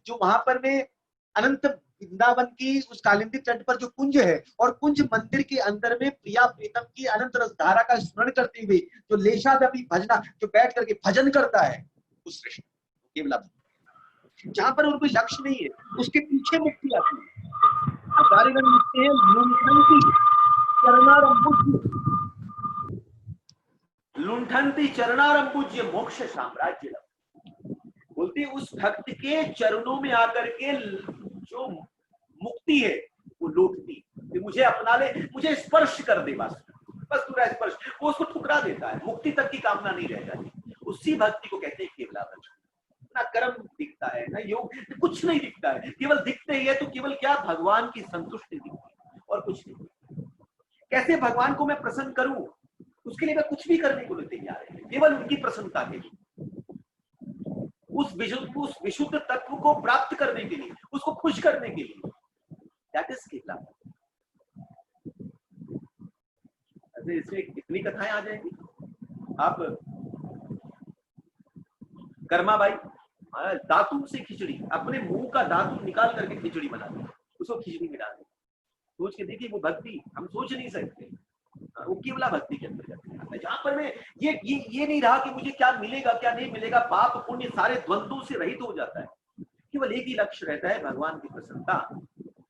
जो वहां पर में अनंत वृंदावन की उस कालिंदी तट पर जो कुंज है, और कुंज मंदिर के अंदर में प्रिया प्रीतम की अनंत रसधारा का स्मरण करते हुए जो लेशादपि भजना, जो बैठ करके भजन करता है, उस श्रेष्ठ केवला भक्ति। जहां पर और कोई लक्ष्य नहीं है, उसके पीछे मुक्ति आती है। आचार्यगण लिखते हैं लुंठन्ति चरणारंभुज्य मोक्ष साम्राज्य, बोलते उस भक्त के चरणों में आकर के जो मुक्ति है वो लौटती, कि मुझे अपना ले, मुझे स्पर्श कर दे, बस पूरा स्पर्श, वो उसको ठुकरा देता है, मुक्ति तक की कामना नहीं रह जाती। उसी भक्ति को कहते हैं केवला भक्ति। ना कर्म दिखता है, ना योग, कुछ नहीं दिखता है, केवल दिखते ही है तो केवल क्या, भगवान की संतुष्टि दिखती है और कुछ नहीं। कैसे भगवान को मैं प्रसन्न करूं, उसके लिए मैं कुछ भी करने को तैयार है, केवल उनकी प्रसन्नता के लिए, उस विशुद्ध तत्व को प्राप्त करने के लिए, उसको खुश करने के लिए। दैट इज केवला। इसमें कितनी कथाएं आ जाएंगी। आप कर्मा बाई दातुन से खिचड़ी, अपने मुंह का दातुन निकाल करके खिचड़ी बना दी, उसको खिचड़ी में डाल दी। सोच के देखिए वो भक्ति हम सोच नहीं सकते, वो केवला भक्ति के अंतर्गत, जहां पर मैं ये नहीं रहा कि मुझे क्या मिलेगा क्या नहीं मिलेगा, पाप पुण्य सारे द्वंद्वों से रहित हो जाता है। केवल एक ही लक्ष्य रहता है, भगवान की प्रसन्नता,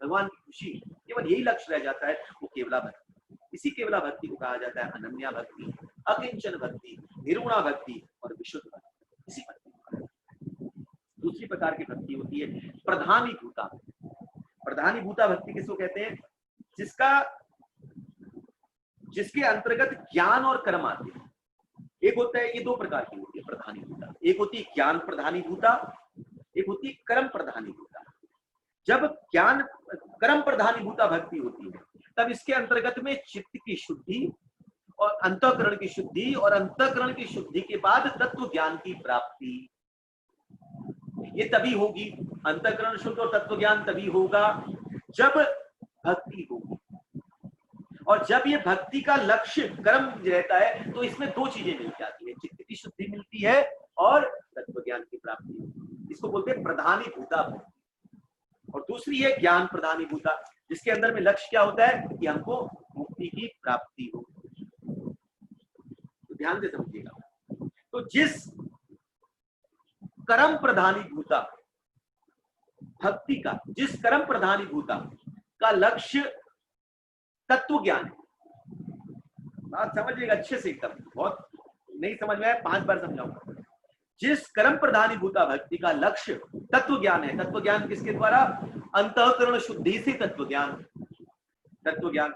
भगवान की खुशी, केवल यही लक्ष्य रह जाता है, वो केवला भक्ति। इसी केवला भक्ति को कहा जाता है अनन्या भक्ति, अकिंचन भक्ति, निर्गुणा भक्ति और विशुद्ध भक्ति। इसी भक्ति दूसरी प्रकार की भक्ति होती है प्रधानी भूता। प्रधानी भूता भक्ति किसको कहते हैं? जिसके अंतर्गत ज्ञान और कर्म आते हैं। एक होता है, ये दो प्रकार की होती है प्रधानी भूता, एक होती है ज्ञान प्रधानी भूता, एक होती है कर्म प्रधानी भूता। जब ज्ञान कर्म प्रधानी भूता भक्ति होती है, तब इसके अंतर्गत में चित्त की शुद्धि और अंतःकरण की शुद्धि, और अंतःकरण की शुद्धि के बाद तत्व ज्ञान की प्राप्ति। ये तभी होगी, अंतःकरण शुद्ध और तत्व ज्ञान तभी होगा जब भक्ति होगी। और जब ये भक्ति का लक्ष्य कर्म रहता है, तो इसमें दो चीजें मिल जाती है, चित्त की शुद्धि मिलती है और तत्व ज्ञान की प्राप्ति। इसको बोलते हैं प्रधानी भूता भक्ति। और दूसरी है ज्ञान प्रधानी भूता, जिसके अंदर में लक्ष्य क्या होता है कि हमको मुक्ति की प्राप्ति हो। तो ध्यान से समझिएगा। तो जिस कर्म प्रधानी भूता भक्ति का, जिस कर्म प्रधानी भूता का लक्ष्य तत्व ज्ञान है, बात समझिएगा अच्छे से एकदम, बहुत नहीं समझ में आया, 5 बार समझाऊंगा। जिस कर्म प्रधानी भूता भक्ति का लक्ष्य तत्व ज्ञान है, तत्व ज्ञान किसके द्वारा? अंतःकरण शुद्धि से तत्व ज्ञान, तत्व ज्ञान।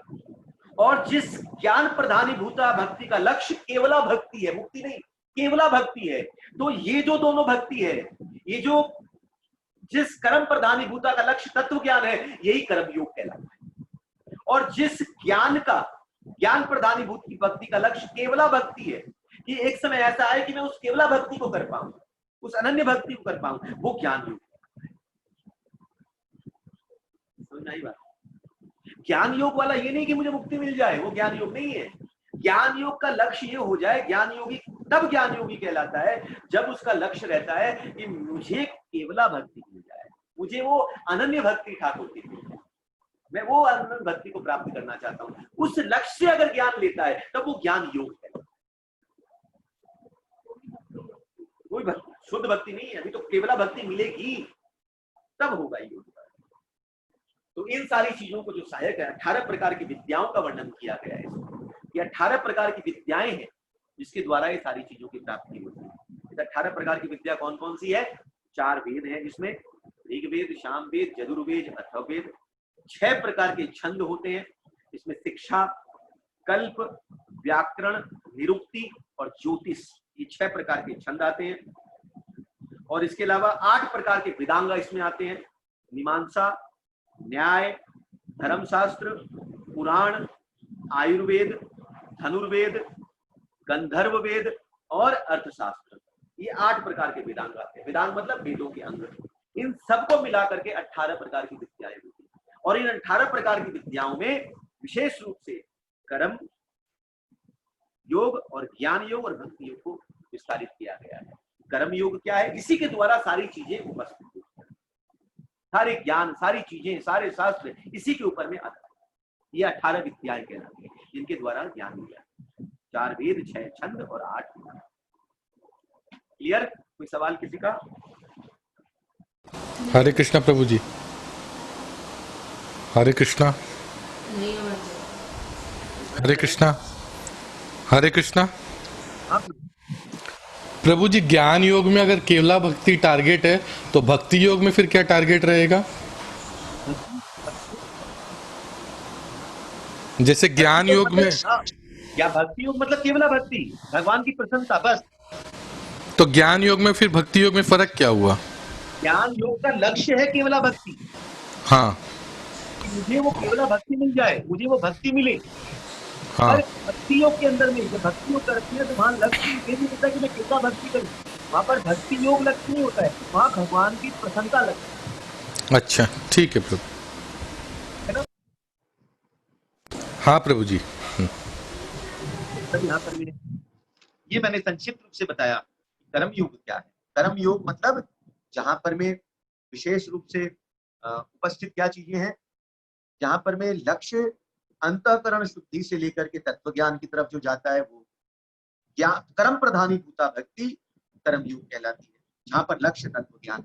और जिस ज्ञान प्रधानी भूता भक्ति का लक्ष्य केवला भक्ति है, मुक्ति नहीं, केवला भक्ति है, तो ये जो दोनों भक्ति है, ये जो जिस कर्म प्रधानी भूता का लक्ष्य तत्व ज्ञान है, यही कर्म योग कहलाता है। और जिस ज्ञान का, ज्ञान प्रधानी भूत भक्ति का लक्ष्य केवला भक्ति है, कि एक समय ऐसा है कि मैं उस केवला भक्ति को कर पाऊं, उस अनन्य भक्ति को कर पाऊं, वो ज्ञान योग है। समझना ही बात। ज्ञान योग वाला ये नहीं कि मुझे मुक्ति मिल जाए, वो ज्ञान योग नहीं है। ज्ञान योग का लक्ष्य ये हो जाए, ज्ञान योगी तब ज्ञान योगी कहलाता है जब उसका लक्ष्य रहता है कि मुझे केवला भक्ति मिल जाए, मुझे वो अनन्य भक्ति ठाकुर की मिल जाए, मैं वो अनन्य भक्ति को प्राप्त करना चाहता हूं। उस लक्ष्य से अगर ज्ञान लेता है तब वो ज्ञान योग है, कोई शुद्ध भक्ति नहीं है। अभी तो केवला भक्ति मिलेगी तब होगा योग। तो इन सारी चीजों को जो सहायक है, 18 प्रकार की विद्याओं का वर्णन किया गया है। ये 18 प्रकार की विद्याएं हैं जिसके द्वारा ये सारी चीजों की प्राप्ति होती है। 18 प्रकार की विद्या कौन कौन सी है? 4 वेद हैं, जिसमें ऋग्वेद, सामवेद, यजुर्वेद, अथर्ववेद। 6 प्रकार के छंद होते हैं, इसमें शिक्षा, कल्प, व्याकरण, निरुक्ति और ज्योतिष, ये 6 प्रकार के छंद आते हैं। और इसके अलावा 8 प्रकार के वेदांग इसमें आते हैं, मीमांसा, न्याय, धर्मशास्त्र, पुराण, आयुर्वेद, धनुर्वेद, गंधर्व वेद और अर्थशास्त्र। ये 8 प्रकार के वेदांग आते हैं। वेदांग मतलब वेदों के अंग। इन सबको मिलाकर के 18 प्रकार की विद्याएं होती हैं। और इन 18 प्रकार की विद्याओं में विशेष रूप से कर्म योग और ज्ञान योग और भक्ति योग को विस्तारित किया गया है। कर्म योग क्या है? इसी के द्वारा सारी चीजें उपस्थित होती हैं, सारे ज्ञान, सारी चीजें, सारे शास्त्र इसी के ऊपर में आता है। ये 18 विद्याएं कहलाती हैं जिनके द्वारा ज्ञान मिला। 4 वेद, 6 छंद और 8। क्लियर? कोई सवाल किसी का? हरे कृष्णा प्रभु जी। हरे कृष्णा। हरे कृष्णा। हरे कृष्णा। प्रभु जी, ज्ञान योग में अगर केवला भक्ति टारगेट है तो भक्ति योग में फिर क्या टारगेट रहेगा? जैसे ज्ञान योग में क्या भक्ति योग मतलब केवला भक्ति, भगवान की प्रसन्नता, बस। तो ज्ञान योग में फिर भक्ति योग में फर्क क्या हुआ? ज्ञान योग का लक्ष्य है केवला भक्ति। हाँ, मुझे वो केवला भक्ति मिल जाए, मुझे वो भक्ति मिले। हाँ। भक्ति योग के अंदर में जब भक्ति योग करती है तो वहां लक्ष्य ये नहीं होता कि मैं केवला भक्ति करूं, वहां पर भक्ति योग लक्ष्य नहीं होता है, वहां भगवान की प्रसन्नता लक्ष्य। अच्छा, ठीक है प्रभु। है ना? हाँ प्रभु जी। यहाँ पर ये मैंने संक्षिप्त रूप से बताया कर्म योग क्या है। कर्म योग मतलब जहां पर में विशेष रूप से उपस्थित क्या चीजें हैं, जहां पर में लक्ष्य अंतःकरण शुद्धि से लेकर के तत्व ज्ञान की तरफ जो जाता है वो ज्ञान कर्म प्रधानी भूता भक्ति कर्म योग कहलाती है। जहां पर लक्ष्य तत्व ज्ञान,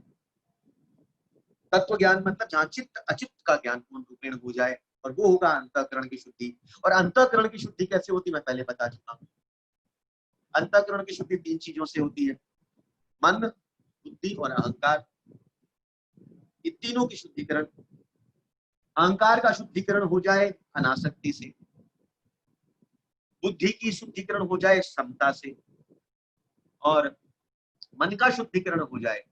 तत्व ज्ञान मतलब जहां चित्त अचित्त का ज्ञान पूर्ण रूपेण हो जाए, और वो होगा अंतःकरण की शुद्धि। और अंतःकरण की शुद्धि कैसे होती मैं पहले बता चुका हूं। अंतःकरण की शुद्धि 3 चीजों से होती है, मन, बुद्धि और अहंकार। ये तीनों की शुद्धिकरण, अहंकार का शुद्धिकरण हो जाए अनासक्ति से, बुद्धि की शुद्धिकरण हो जाए समता से, और मन का शुद्धिकरण हो जाए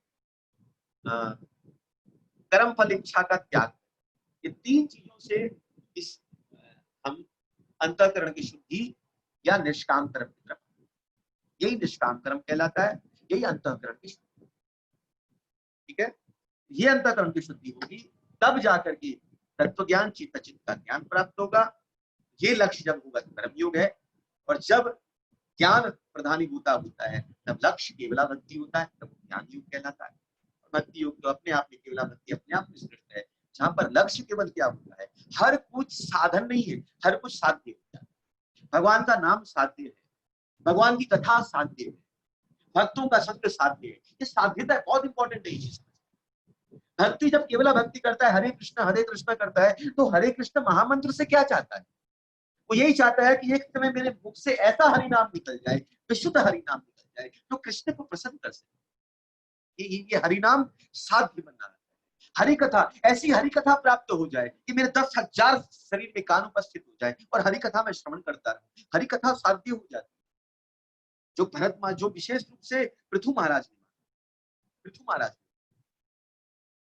कर्म फल इच्छा का त्याग। ये 3 चीजों से इस हम अंतःकरण की शुद्धि या निष्काम कर्म की तरफ, यही निष्काम कर्म कहलाता है, यही अंतःकरण की शुद्धि। ठीक है, ये अंतःकरण की शुद्धि होगी तब जाकर के तत्व ज्ञान चित्त चित्त का ज्ञान प्राप्त होगा। ये लक्ष्य जब होगा कर्म योग है। और जब ज्ञान प्रधानीभूता होता है तब लक्ष्य केवला भक्ति होता है, तब ज्ञान योग कहलाता है। भक्ति योग तो अपने आप में, केवला भक्ति अपने आप में श्रेष्ठ है, जहां पर लक्ष्य केवल क्या होता है, हर कुछ साधन नहीं है, हर कुछ साध्य होता है। भगवान का नाम साध्य है, भगवान की कथा साध्य है, भक्तों का संग साध्य है। ये साध्यता बहुत इंपॉर्टेंट है। भक्ति जब केवला भक्ति करता है, हरे कृष्ण करता है, तो हरे कृष्ण महामंत्र से क्या चाहता है? वो यही चाहता है कि एक समय मेरे मुख से ऐसा हरि नाम निकल जाए, विशुद्ध हरि नाम निकल जाए, जो कृष्ण को प्रसन्न कर सके। ये हरि नाम साध्य बनना है। हरि कथा, ऐसी हरि कथा प्राप्त हो जाए कि मेरे 10,000 शरीर में कान उपस्थित हो जाए और हरि कथा में श्रवण करता रहूं। हरि कथा साध्य हो जाती, जो भरत मां, जो विशेष रूप से पृथु महाराज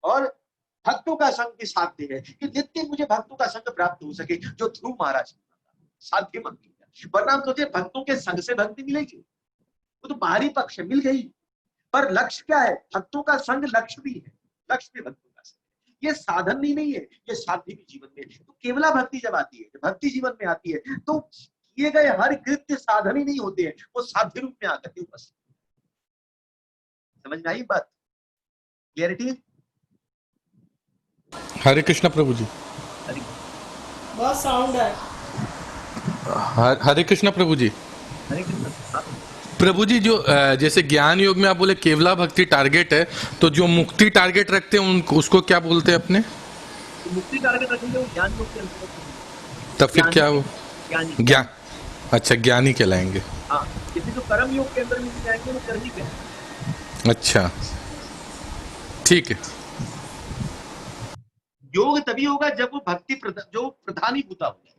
और भक्तों का संग भी साध्य है कि नित्य मुझे भक्तों का संग प्राप्त हो सके, जो ध्रुव महाराज साध्य मत किया। वरना हम सोचे भक्तों के संग से भक्ति मिलेगी, वो तो बाहरी पक्ष मिल गई, पर लक्ष्य क्या है? भक्तों का संग लक्ष्य भी है, लक्ष्य भी भक्तों का संग। ये साधन ही नहीं है, ये साध्य भी जीवन में। तो केवला भक्ति जब आती है, जब भक्ति जीवन में आती है, तो किए गए हर कृत्य साधन ही नहीं होते हैं, वो साध्य रूप में आकर के उपस्थित। समझ में आई बात? क्लियरिटी? हरे कृष्णा प्रभु जी। बहुत साउंड है। हरे कृष्णा प्रभु जी। हरे कृष्ण। प्रभु जी, जो जैसे ज्ञान योग में आप बोले केवला भक्ति टारगेट है, तो जो मुक्ति टारगेट रखते हैं उनको, उसको क्या बोलते हैं अपने? तो मुक्ति टारगेट रखेंगे वो ज्ञान योग के अंतर्गत। तब फिर क्या हो? ज्ञान। अच्छा, ज्ञानी कहलाएंगे। हाँ, किसी जो कर्म योग के अंदर मिल जाएंगे वो कर्मी कहलाएंगे। अच्छा, ठीक है। योग तभी होगा जब वो भक्ति जो प्रधानीभूता हो जाए।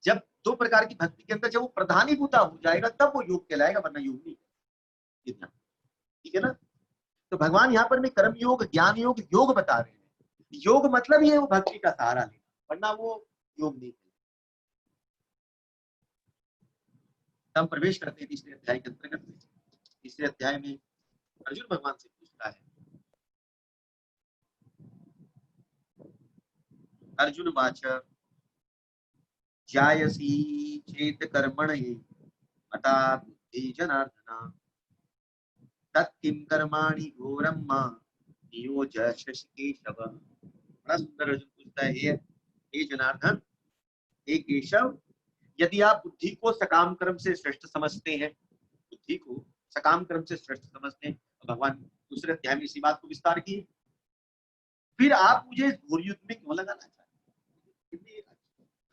जब दो प्रकार की भक्ति के अंदर जब वो प्रधानीभूता हो जाएगा तब वो योग कहलाएगा, वरना योग नहीं। इतना ठीक है ना? तो भगवान यहाँ पर में कर्म योग, ज्ञान योग, योग बता रहे हैं। योग मतलब ही है वो भक्ति का सहारा लेना, वरना वो योग नहीं। हम प्रवेश करते हैं तीसरे अध्याय के अंतर्गत। तीसरे अध्याय में अर्जुन भगवान से पूछता है, अर्जुन वाच जायसी चेत कर्मणे मता बुद्धि जनार्दन तत्किं कर्माणि घोरम नियोजयसि केशव। बड़ा सुंदर अर्जुन पूछता है, हे जनार्दन, हे केशव, यदि आप बुद्धि को सकाम कर्म से श्रेष्ठ समझते हैं, बुद्धि को सकाम कर्म से श्रेष्ठ समझते हैं, तो भगवान दूसरे अध्याय में इसी बात को विस्तार की, फिर आप मुझे घोर युद्ध में क्यों लगाना चाहते?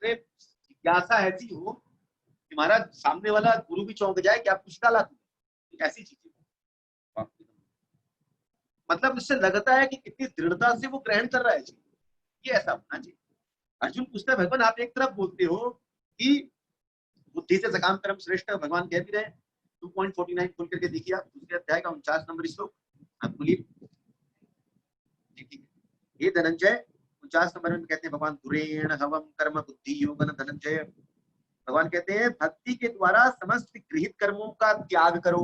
जिज्ञासा ऐसी हो कि महाराज सामने वाला गुरु भी चौंक जाए कि आप कुछ डाला, ऐसी चीजें। मतलब इससे लगता है कि कितनी दृढ़ता से वो ग्रहण कर रहा है जी, ये ऐसा होना चाहिए। अर्जुन पूछता है, भगवान आप एक तरफ बोलते हो कि बुद्धि से सकाम कर्म श्रेष्ठ है, भगवान कह भी रहे हैं। 2.49 खोल करके देखिए आप, दूसरे अध्याय का 49 नंबर श्लोक आप बोलिए। ये धनंजय 49 नंबर में कहते हैं, भगवान दुरेण हवम कर्म बुद्धि योगन धनंजय। भगवान कहते हैं भक्ति के द्वारा समस्त गृहित कर्मों का त्याग करो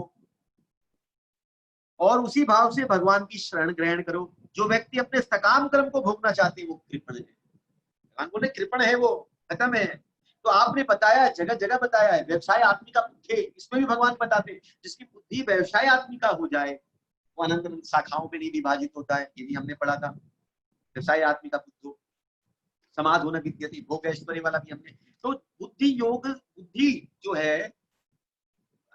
और उसी भाव से भगवान की शरण ग्रहण करो। जो व्यक्ति अपने सकाम कर्म को भोगना चाहते हैं वो कृपण है। भगवान बोले कृपण है, वो खत्म है। तो आपने बताया, जगह जगह बताया है, व्यवसाय आदमी का बुद्धि, इसमें भी भगवान बताते हैं जिसकी बुद्धि व्यवसाय आदमी का हो जाए वो अनंत अनंत शाखाओं में नहीं विभाजित होता है। ये भी हमने पढ़ा था। व्यवसाय आदमी का बुद्धि समाध होना विद्यति, भोग ऐश्वर्य वाला भी हमने। तो बुद्धि योग, बुद्धि जो है,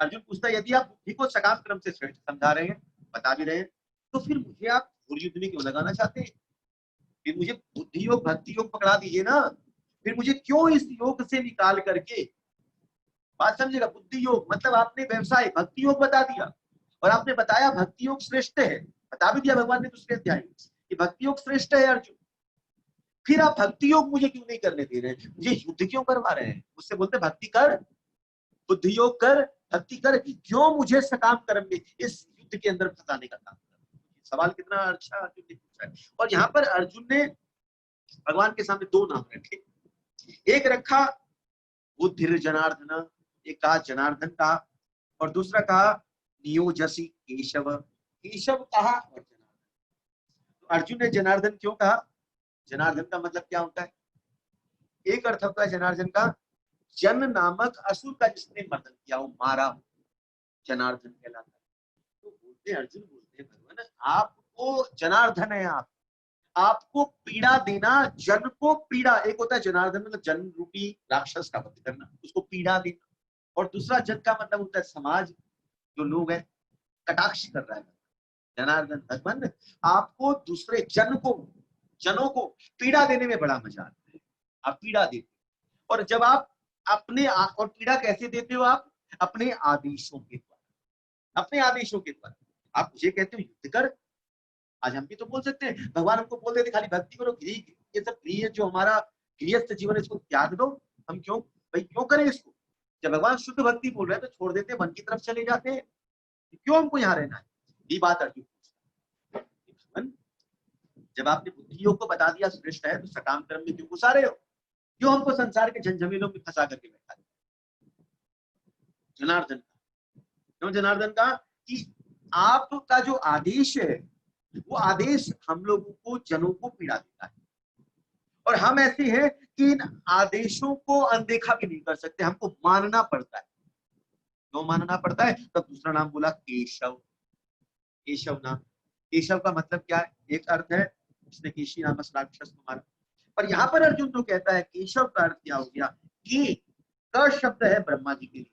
अर्जुन पूछता है यदि आप बुद्धि को सकाम क्रम से श्रेष्ठ समझा रहे हैं, बता भी रहे हैं, तो फिर मुझे आप घोर युद्ध में क्यों लगाना चाहते हैं? फिर मुझे बुद्धि योग भक्ति योग पकड़ा दीजिए ना, फिर मुझे क्यों इस योग से निकाल करके, बात समझेगा। बुद्धि योग मतलब आपने व्यवसाय, भक्ति योग बता दिया और आपने बताया भक्ति योग श्रेष्ठ है, बता भी दिया भगवान ने दूसरे अध्याय कि भक्ति योग श्रेष्ठ है अर्जुन। फिर आप भक्ति योग मुझे क्यों नहीं करने दे रहे हैं, मुझे युद्ध क्यों करवा रहे हैं? मुझसे बोलते भक्ति कर, बुद्धि योग कर, भक्ति कर, क्यों मुझे सकाम कर्म में इस युद्ध के अंदर फंसाने का काम कर? सवाल कितना अच्छा अर्जुन ने पूछा है। और यहाँ पर अर्जुन ने भगवान के सामने दो नाम रखे, एक रखा बुद्धि जनार्दन, एक कहा जनार्दन कहा, और दूसरा कहा नियोजसी केशव, केशव कहा और जनार्दन। तो अर्जुन ने जनार्दन क्यों कहा? जनार्दन का मतलब क्या होता है? एक अर्थ होता है जनार्दन का, जन नामक असुर का जिसने मर्दन किया हो, मारा हो, जनार्दन कहलाता है। तो बोलते अर्जुन बोलते हैं भगवान आपको जनार्दन है, आपको पीड़ा देना, जन को पीड़ा। एक होता है जनार्दन मतलब जन रूपी राक्षस का वध करना, उसको पीड़ा देना, और दूसरा जन का मतलब होता है समाज, जो लोग हैं, कटाक्ष कर रहा है जनार्दन। भगवान आपको दूसरे जन को, जनों को पीड़ा देने में बड़ा मजा आता है, आप पीड़ा देते। और जब आप और पीड़ा कैसे देते हो? आप अपने आदेशों के द्वारा, अपने आदेशों के द्वारा। आप मुझे कहते हो युद्ध कर, आज हम भी तो बोल सकते हैं, भगवान हमको बोल देते खाली भक्ति करो, ये सब गृह जो हमारा गृहस्थ जीवन है इसको त्याग दो। हम क्यों भाई क्यों करें इसको? जब भगवान शुद्ध भक्ति बोल रहे हैं तो छोड़ देते हैं, मन की तरफ चले जाते हैं, क्यों हमको यहाँ रहना है? ये बात अर्जुन भगवान, जब आपने बुद्धि योग को बता दिया श्रेष्ठ है, तो सकाम कर्म में क्यों घुसा रहे हो? क्यों हमको संसार के झंझमेलों में फंसा करके बैठा दिया? जनार्दन का क्यों? जनार्दन का कि आपका जो आदेश है वो आदेश हम लोगों को, जनों को पीड़ा देता है, और हम ऐसे हैं कि इन आदेशों को अनदेखा भी नहीं कर सकते, हमको मानना पड़ता है। क्यों मानना पड़ता है? तब दूसरा नाम बोला केशव। केशव नाम, केशव का मतलब क्या है? एक अर्थ है उसने केशी नाम राक्षस को मारा, पर यहाँ पर अर्जुन तो कहता है केशव का अर्थ क्या हो गया कि क शब्द है ब्रह्मा जी के लिए,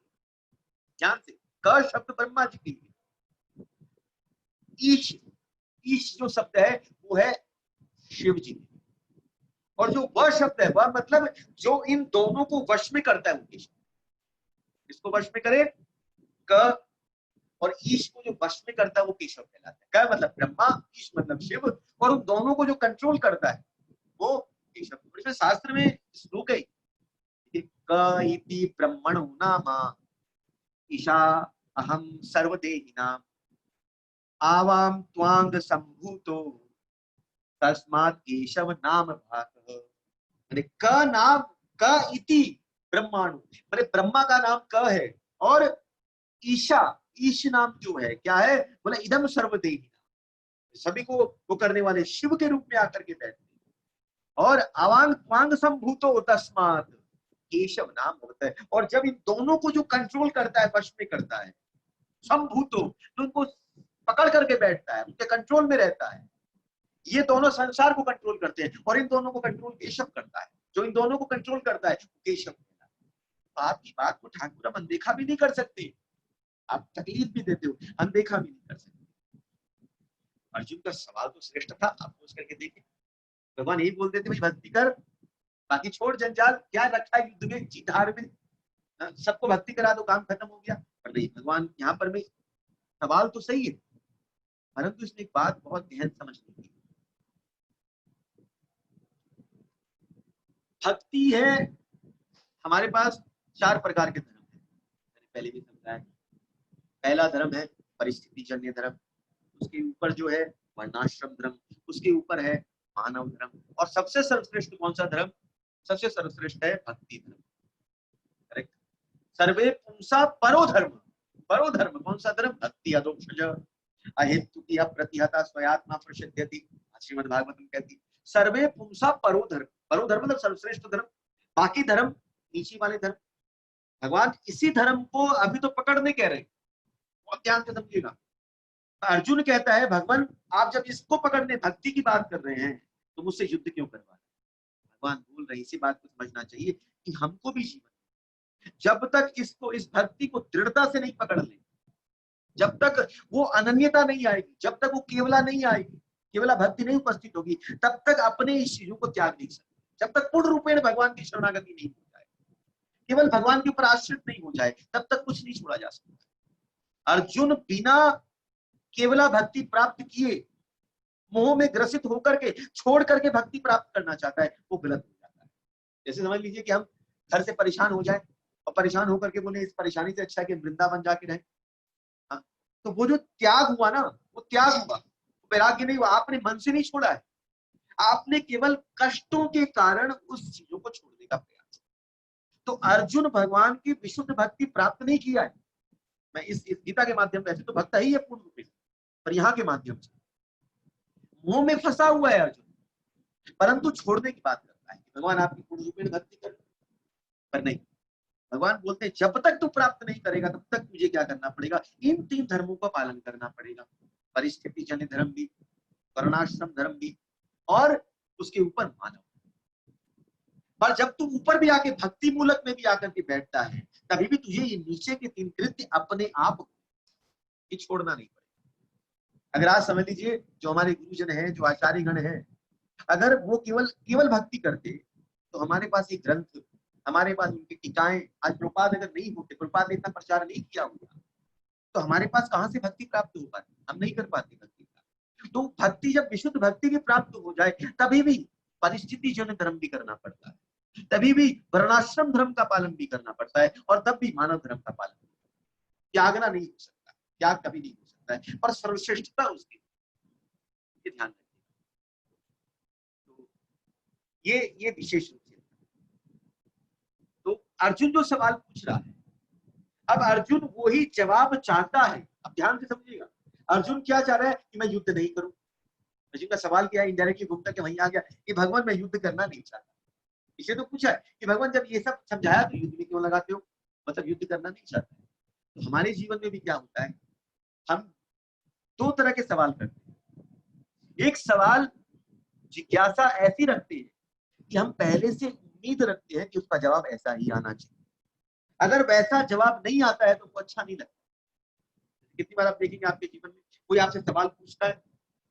ध्यान से, क शब्द ब्रह्मा जी के लिए, ईश, ईश जो शब्द है वो है शिव जी, और जो वह शब्द है वह मतलब जो इन दोनों को वश में करता है वो केशव। इसको वश में करे क, और ईश को जो वश में करता है वो केशव कहलाता है। क्या मतलब ब्रह्मा, ईश मतलब शिव, और उन दोनों को जो कंट्रोल करता है वो केशव। इसमें शास्त्र में श्लोक है कि क इति ब्रह्मणो नाम ईशा अहम सर्वदेहिनाम आवाम त्वांग संभूतो तस्मात् केशव नाम भातः। अरे क नाम, क इति ब्रह्माणु, अरे ब्रह्मा का नाम क है, और ईशा, ईश नाम जो है क्या है? बोला इदम सर्वदेही, सभी को वो करने वाले शिव के रूप में आकर के बैठते, और अवांग त्वांग संभूतो तस्मात् केशव नाम होता है। और जब इन दोनों को जो कंट्रोल करता है, वश में करता है, संभूतो, तो उनको पकड़ करके बैठता है, उनके कंट्रोल में रहता है, ये दोनों संसार को कंट्रोल करते हैं, और इन दोनों को कंट्रोल केशव करता है। जो इन दोनों को कंट्रोल करता है केशव। आपकी बात को ठाकुर हम अनदेखा भी नहीं कर सकते, आप तकलीफ भी देते हो, अनदेखा भी नहीं कर सकते। अर्जुन का सवाल तो श्रेष्ठ था, आप सोच करके देखें, भगवान यही बोल देते भाई भक्ति कर, बाकी छोड़ जंजाल, क्या रखा है युद्ध में, जीतहार में, सबको भक्ति करा दो, काम खत्म हो गया। पर नहीं, भगवान यहाँ पर में सवाल तो सही है, परंतु इसमें एक बात बहुत गहन समझनी है। भक्ति है, हमारे पास 4 प्रकार के धर्म है, मैंने पहले भी समझाया। पहला धर्म है परिस्थिति जन्य धर्म, उसके ऊपर जो है वर्णाश्रम धर्म, उसके ऊपर है मानव धर्म, और सबसे सर्वश्रेष्ठ कौन सा धर्म? सबसे सर्वश्रेष्ठ है भक्ति धर्म। करेक्ट। सर्वे पुंसा परो धर्म, परो धर्म कौन सा धर्म? भक्ति अदोक्षज अहेतु की प्रतिहता स्वयात्मा प्रसिद्ध्यति, श्रीमद् भागवतम कहती सर्वे पुंसा परो धर्म, परो धर्म मतलब सर्वश्रेष्ठ धर्म, बाकी धर्म नीचे वाले धर्म। भगवान इसी धर्म को अभी तो पकड़ने कह रहे हैं, बहुत ध्यान से समझिएगा। अर्जुन कहता है भगवान आप जब इसको पकड़ने भक्ति की बात कर रहे हैं तो मुझसे युद्ध क्यों करवा रहे हैं? भगवान बोल रहे इसी बात को समझना चाहिए कि हमको भी जीवन, जब तक इसको, इस भक्ति को दृढ़ता से नहीं पकड़ ले, जब तक वो अनन्यता नहीं आएगी, जब तक वो केवला नहीं आएगी, केवला भक्ति नहीं उपस्थित होगी, तब तक अपने इस चीजों को त्याग नहीं सकते। जब तक पूर्ण रूपेण भगवान की शरणागति नहीं हो जाए, केवल भगवान के ऊपर आश्रित नहीं हो जाए, तब तक कुछ नहीं छोड़ा जा सकता। अर्जुन बिना केवला भक्ति प्राप्त किए मोह में ग्रसित होकर के छोड़ करके भक्ति प्राप्त करना चाहता है, वो गलत हो जाता है। जैसे समझ लीजिए कि हम घर से परेशान हो जाए और परेशान होकर के बोले इस परेशानी से अच्छा कि वृंदावन जाके रहे, तो वो जो त्याग हुआ ना, वो त्याग हुआ, वैराग्य नहीं हुआ, आपने मन से नहीं छोड़ा है, आपने केवल कष्टों के कारण उस चीजों को छोड़ने का प्रयास। तो अर्जुन भगवान की विशुद्ध भक्ति प्राप्त नहीं किया है। मैं इस गीता के माध्यम से, तो भक्त ही है पूर्ण रूप से, पर यहाँ के माध्यम से मोह में फंसा हुआ है अर्जुन, परंतु छोड़ने की बात करता है कि भगवान आपकी पूर्ण रूप में भक्ति कर, पर नहीं, भगवान बोलते हैं जब तक तू प्राप्त नहीं करेगा तब तक तुझे क्या करना पड़ेगा? इन 3 धर्मों का पालन करना पड़ेगा, परिस्थिति जन्य धर्म भी, वर्णाश्रम धर्म भी, और उसके ऊपर मानव। पर जब तू ऊपर भी आके भक्ति मूलक में भी आकर के बैठता है, तभी भी तुझे ये नीचे के 3 कृत्य अपने आप ही छोड़ना नहीं पड़ेगा। अगर आज समझ लीजिए जो हमारे गुरुजन हैं, जो आचार्य गण हैं, अगर वो केवल भक्ति करते तो हमारे पास एक ग्रंथ हमारे पास उनकी टीकाएं, आज प्रभुपाद अगर नहीं होते, प्रभुपाद ने इतना प्रचार नहीं किया होता, तो हमारे पास कहां से भक्ति प्राप्त हो पाती, हम नहीं कर पाते भक्ति प्राप्त। तो भक्ति, जब विशुद्ध भक्ति भी प्राप्त हो जाए, तभी भी परिस्थिति जन धर्म भी करना पड़ता है, तभी भी वर्णाश्रम धर्म का पालन भी करना पड़ता है, और तब भी मानव धर्म का पालन। त्यागना नहीं हो सकता, त्याग कभी नहीं हो सकता है, पर सर्वश्रेष्ठता उसकी, ये ध्यान रखिए। तो ये विशेष रूप से। तो अर्जुन जो सवाल पूछ रहा है, अब अर्जुन वही जवाब चाहता है। अब ध्यान से समझिएगा, अर्जुन क्या चाह रहा है कि मैं युद्ध नहीं करूं। अर्जुन का सवाल क्या है, इनडायरेक्टली घूमता के वहीं आ गया कि भगवान मैं युद्ध करना नहीं चाहता। इसे तो पूछा है कि भगवान जब ये सब समझाया तो युद्ध में क्यों लगाते हो, मतलब युद्ध करना नहीं चाहता। तो हमारे जीवन में भी क्या होता है, हम दो तरह के सवाल करते हैं। एक सवाल जिज्ञासा ऐसी रखते हैं कि हम पहले से उम्मीद रखते हैं कि उसका जवाब ऐसा ही आना चाहिए। अगर वैसा जवाब नहीं आता है तो वो अच्छा नहीं लगता। कितनी बार आप देखेंगे आपके जीवन में कोई आपसे सवाल पूछता है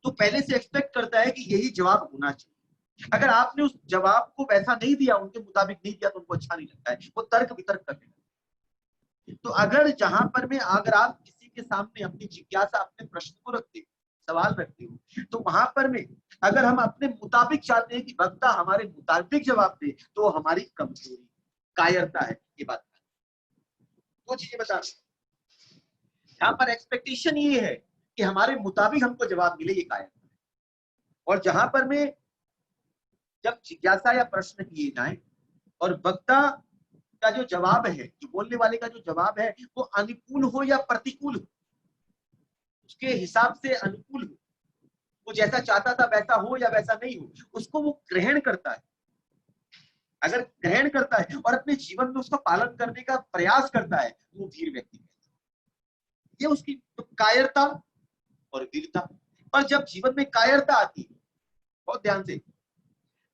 तो पहले से एक्सपेक्ट करता है कि यही जवाब होना चाहिए। अगर आपने उस जवाब को वैसा नहीं दिया, उनके मुताबिक नहीं दिया, तो उनको अच्छा नहीं लगता है, वो तर्क वितर्क करने लगता है। तो अगर जहां पर में अगर आप किसी के सामने अपनी जिज्ञासा, अपने प्रश्न को रखते हो, सवाल रखते हो, तो वहां पर में अगर हम अपने मुताबिक चाहते हैं कि वक्ता हमारे मुताबिक जवाब दे, तो हमारी कमजोरी, कायरता है। ये बात दो चीजें बता रहे, यहाँ पर एक्सपेक्टेशन ये है कि हमारे मुताबिक हमको जवाब मिले, ये कायरता है। और जहां पर में जब जिज्ञासा या प्रश्न किए जाएं और वक्ता का जो जवाब है, जो बोलने वाले का जो जवाब है, वो अनुकूल हो या प्रतिकूल हो, उसके हिसाब से अनुकूल हो, वो जैसा चाहता था वैसा हो या वैसा नहीं हो, उसको वो ग्रहण करता है। अगर ग्रहण करता है और अपने जीवन में उसका पालन करने का प्रयास करता है, वो वीर व्यक्ति है। ये उसकी तो कायरता और वीरता। पर जब जीवन में कायरता आती है, बहुत ध्यान से,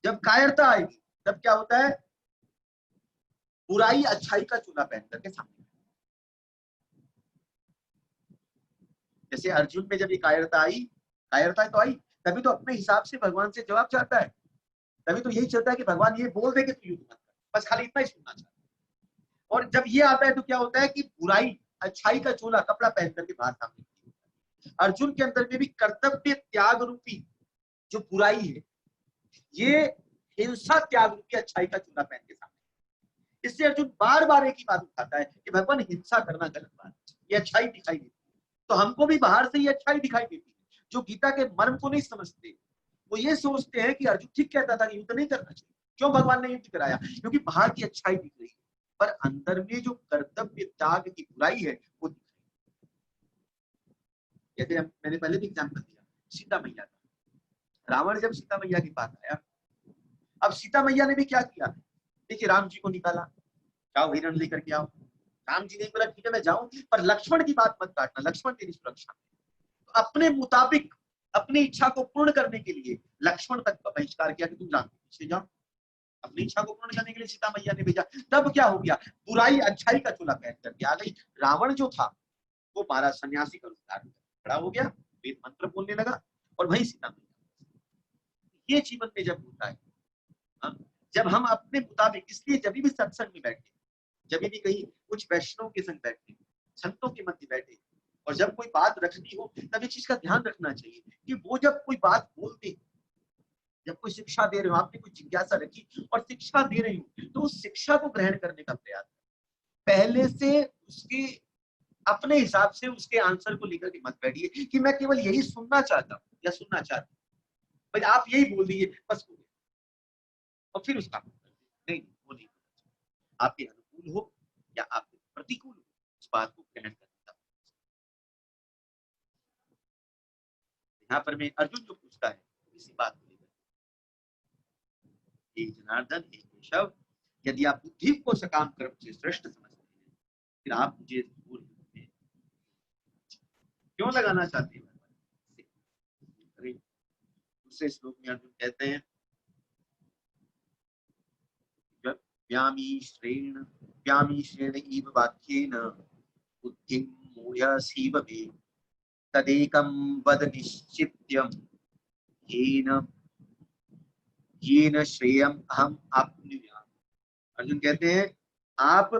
जब कायरता आएगी तब क्या होता है, बुराई अच्छाई का चूल्हा पहन करके सामने। जैसे अर्जुन में जब ये कायरता आई, कायरता तो आई, तभी तो अपने हिसाब से भगवान से जवाब चाहता है, तभी तो यही चाहता है कि भगवान ये बोल दे कि तू युद्ध मत कर, बस खाली इतना ही सुनना चाहता है। और जब ये आता है तो क्या होता है कि बुराई अच्छाई का चोला कपड़ा पहन करके बाहर सामने। अर्जुन के अंदर में भी कर्तव्य त्याग रूपी जो बुराई है, ये हिंसा त्याग रूपी अच्छाई का चोला पहन के सामने। इससे अर्जुन बार बार एक ही बात उठाता है कि भगवान हिंसा करना गलत बात, ये अच्छाई दिखाई देती है। तो हमको भी बाहर से ये अच्छाई दिखाई देती है। जो गीता के मर्म को नहीं समझते, वो ये सोचते हैं कि अर्जुन ठीक कहता था कि युद्ध नहीं करना चाहिए, क्यों भगवान ने युद्ध कराया, क्योंकि बाहर की अच्छाई दिख रही है, पर अंदर में जो कर्तव्य त्याग की बुराई है वो दिख रही है। जैसे मैंने पहले भी एग्जाम्पल दिया सीता मैया का। रावण जब सीता मैया के पास आया, अब सीता मैया ने भी क्या किया, देखिए राम जी को निकाला, जाओ हिरण लेकर के आओ। राम जी ने बोला ठीक है मैं जाऊं, पर लक्ष्मण की बात मत काटना, लक्ष्मण तेरी सुरक्षा। तो अपने मुताबिक अपनी इच्छा को पूर्ण करने के लिए लक्ष्मण तक का बहिष्कार किया कि तुम राम के पीछे जाओ। अपनी इच्छा को पूर्ण करने के लिए सीता मैया ने भेजा। तब क्या हो गया, बुराई अच्छाई का चूल्हा पहन करके आ गई। रावण जो था वो महाराज सन्यासी का रूप धारण खड़ा हो गया, वेद मंत्र बोलने लगा, और वही सीता मैया। ये जीवन में जब होता है, जब हम अपने मुताबिक, इसलिए जब भी सत्संग में बैठे, जब भी कहीं कुछ वैष्णव के संग बैठे, संतों के मध्य बैठे, और जब कोई बात रखनी हो, तब इस चीज का ध्यान रखना चाहिए कि वो जब कोई बात बोलते, जब कोई शिक्षा दे रहे हो, आपने कोई जिज्ञासा रखी और शिक्षा दे रही हो, तो उस शिक्षा को ग्रहण करने का प्रयास पहले से उसके अपने हिसाब से उसके आंसर को लेकर के मत बैठिए कि मैं केवल यही सुनना चाहता हूँ या सुनना चाहता हूँ, भाई आप यही बोल दीजिए बस, और फिर उसका नहीं, वो नहीं, आपके अनुकूल हो या आपके प्रतिकूल हो, उस बात को ग्रहण करने का। यहाँ पर मैं अर्जुन जो पूछता है इसी बात को लेकर, हे जनार्दन, हे केशव, यदि आप बुद्धि को सकाम कर्म से श्रेष्ठ समझते हैं, फिर आप मुझे क्यों लगाना चाहते हैं। दूसरे श्लोक में अर्जुन कहते हैं, व्यामी श्रेण इव वाक्येन बुद्धिं मोह्यसीव मे, तदेकं वद निश्चित्यं येन श्रेयम् अहम् आप्नुयाम्। अर्जुन कहते हैं आप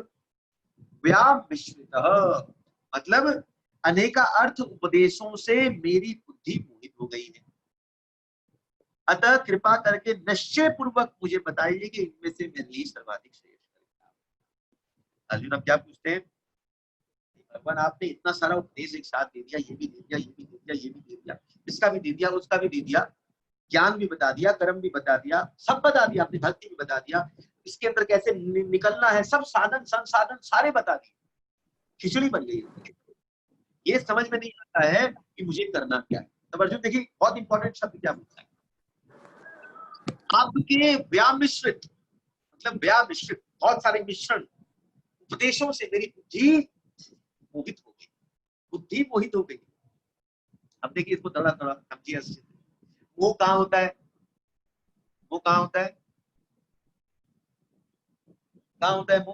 व्यामिश्रित, मतलब अनेका अर्थ उपदेशों से मेरी बुद्धि मोहित हो गई है, अतः कृपा करके निश्चय पूर्वक मुझे बताइए कि इनमें से मेरे लिए सर्वाधिक श्रेष्ठ है। अर्जुन अब क्या पूछते हैं, भगवान आपने इतना सारा उपदेश एक साथ दे दिया, ये भी दे दिया, ये भी दे दिया, ये भी दे दिया, इसका भी दे दिया, उसका भी दे दिया, ज्ञान भी बता दिया, कर्म भी बता दिया, सब बता दिया, अपनी भक्ति भी बता दिया, इसके अंदर कैसे निकलना है, सब साधन संसाधन सारे बता दिए, खिचड़ी बन गई। ये समझ में नहीं आता है कि मुझे करना क्या है। तब अर्जुन देखिए बहुत इंपॉर्टेंट शब्द क्या बोलता है, आपके व्यामिश्रित, मतलब व्यामिश्रित बहुत सारे मिश्रण उपदेशों से मेरी बुद्धि मोहित हो गई, बुद्धि मोहित हो गई। अब देखिए इसको थोड़ा थोड़ा समझिए। वो कहाँ होता है, वो कहाँ होता है, कहाँ होता है वो,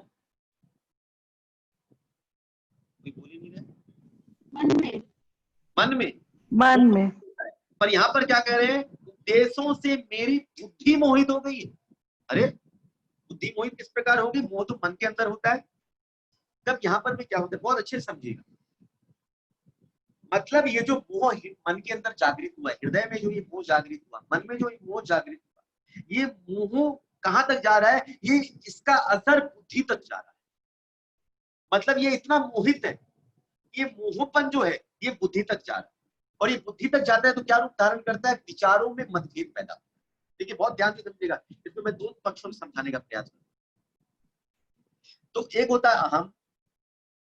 कोई बोल ही नहीं रहे। मन में, मन में, मन में। पर यहाँ पर क्या कह रहे हैं, उपदेशों से मेरी बुद्धि मोहित हो गई है। अरे बुद्धि मोहित किस प्रकार होगी, मोह तो मन के अंदर होता है। तब यहाँ पर भी क्या होता है, बहुत अच्छे से समझिएगा, मतलब ये जो मोह मन के अंदर जागृत हुआ, हृदय में जो ये मोह जागृत हुआ, मन में जो ये मोह जागृत हुआ, ये मोह कहां तक जा रहा है, ये इसका असर बुद्धि तक जा रहा है। मतलब ये इतना मोहित है, ये मोहपन जो है ये बुद्धि तक जा रहा है, और ये बुद्धि तक जाता है तो क्या रूप धारण करता है, विचारों में मतभेद पैदा। देखिए बहुत ध्यान से समझिएगा, इसमें मैं दो पक्षों में समझाने का प्रयास करूंगा। तो एक होता है अहम,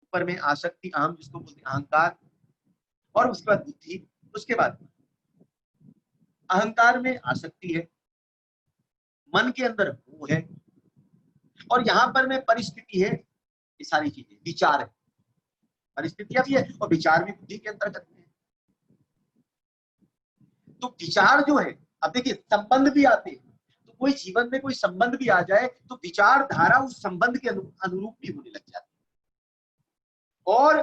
ऊपर में आसक्ति, अहम जिसको बोलते हैं अहंकार, और उसके बाद बुद्धि, उसके बाद अहंकार में आसक्ति है, मन के अंदर मोह है, और यहां पर में परिस्थिति है, ये सारी चीजें विचार है, परिस्थितियां भी है और विचार भी बुद्धि के अंतर्गत है। तो विचार जो है, अब देखिए संबंध भी आते हैं, तो कोई जीवन में कोई संबंध भी आ जाए तो विचार धारा उस संबंध के अनुरूप भी होने लग जाती है। और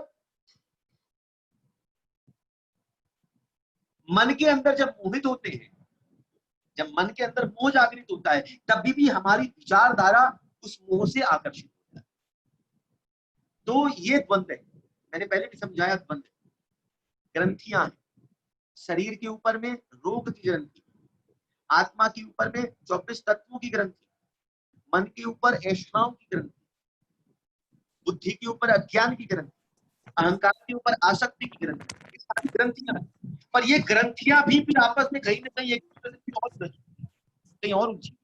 मन के अंदर जब मोहित होते हैं, जब मन के अंदर मोह जागृत होता है, तभी भी हमारी विचारधारा उस मोह से आकर्षित होता है। तो ये द्वंद्व है, मैंने पहले भी समझाया, द्वंद्व ग्रंथियां हैं, शरीर के ऊपर में रोग की ग्रंथि, आत्मा के ऊपर में 24 तत्वों की ग्रंथि, मन के ऊपर ऐषणाओं की ग्रंथि, बुद्धि के ऊपर अज्ञान की ग्रंथि, अहंकार के ऊपर आसक्ति की ग्रंथि, ये सारी ग्रंथियां। पर ये ग्रंथियां भी फिर आपस में कहीं ना कहीं एक दूसरे से कहीं और ऊंची,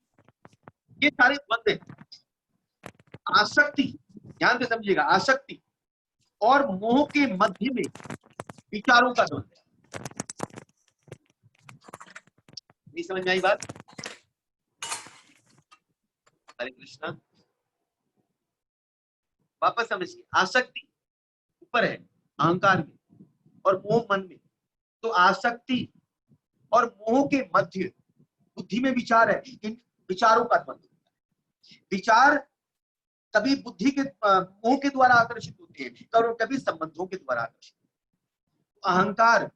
ये सारे द्वंद्व हैं। आसक्ति, ध्यान से समझिएगा, आसक्ति और मोह के मध्य में विचारों का द्वंद्व है। नहीं समझ में आई बात? हरे कृष्णा, वापस समझिए, आसक्ति ऊपर है अहंकार में और मोह मन में, तो आसक्ति और मोह के मध्य बुद्धि में विचार है, इन विचारों का द्वंद्व। विचार कभी बुद्धि के मोह के द्वारा आकर्षित होते हैं और कभी संबंधों के द्वारा आकर्षित। अहंकार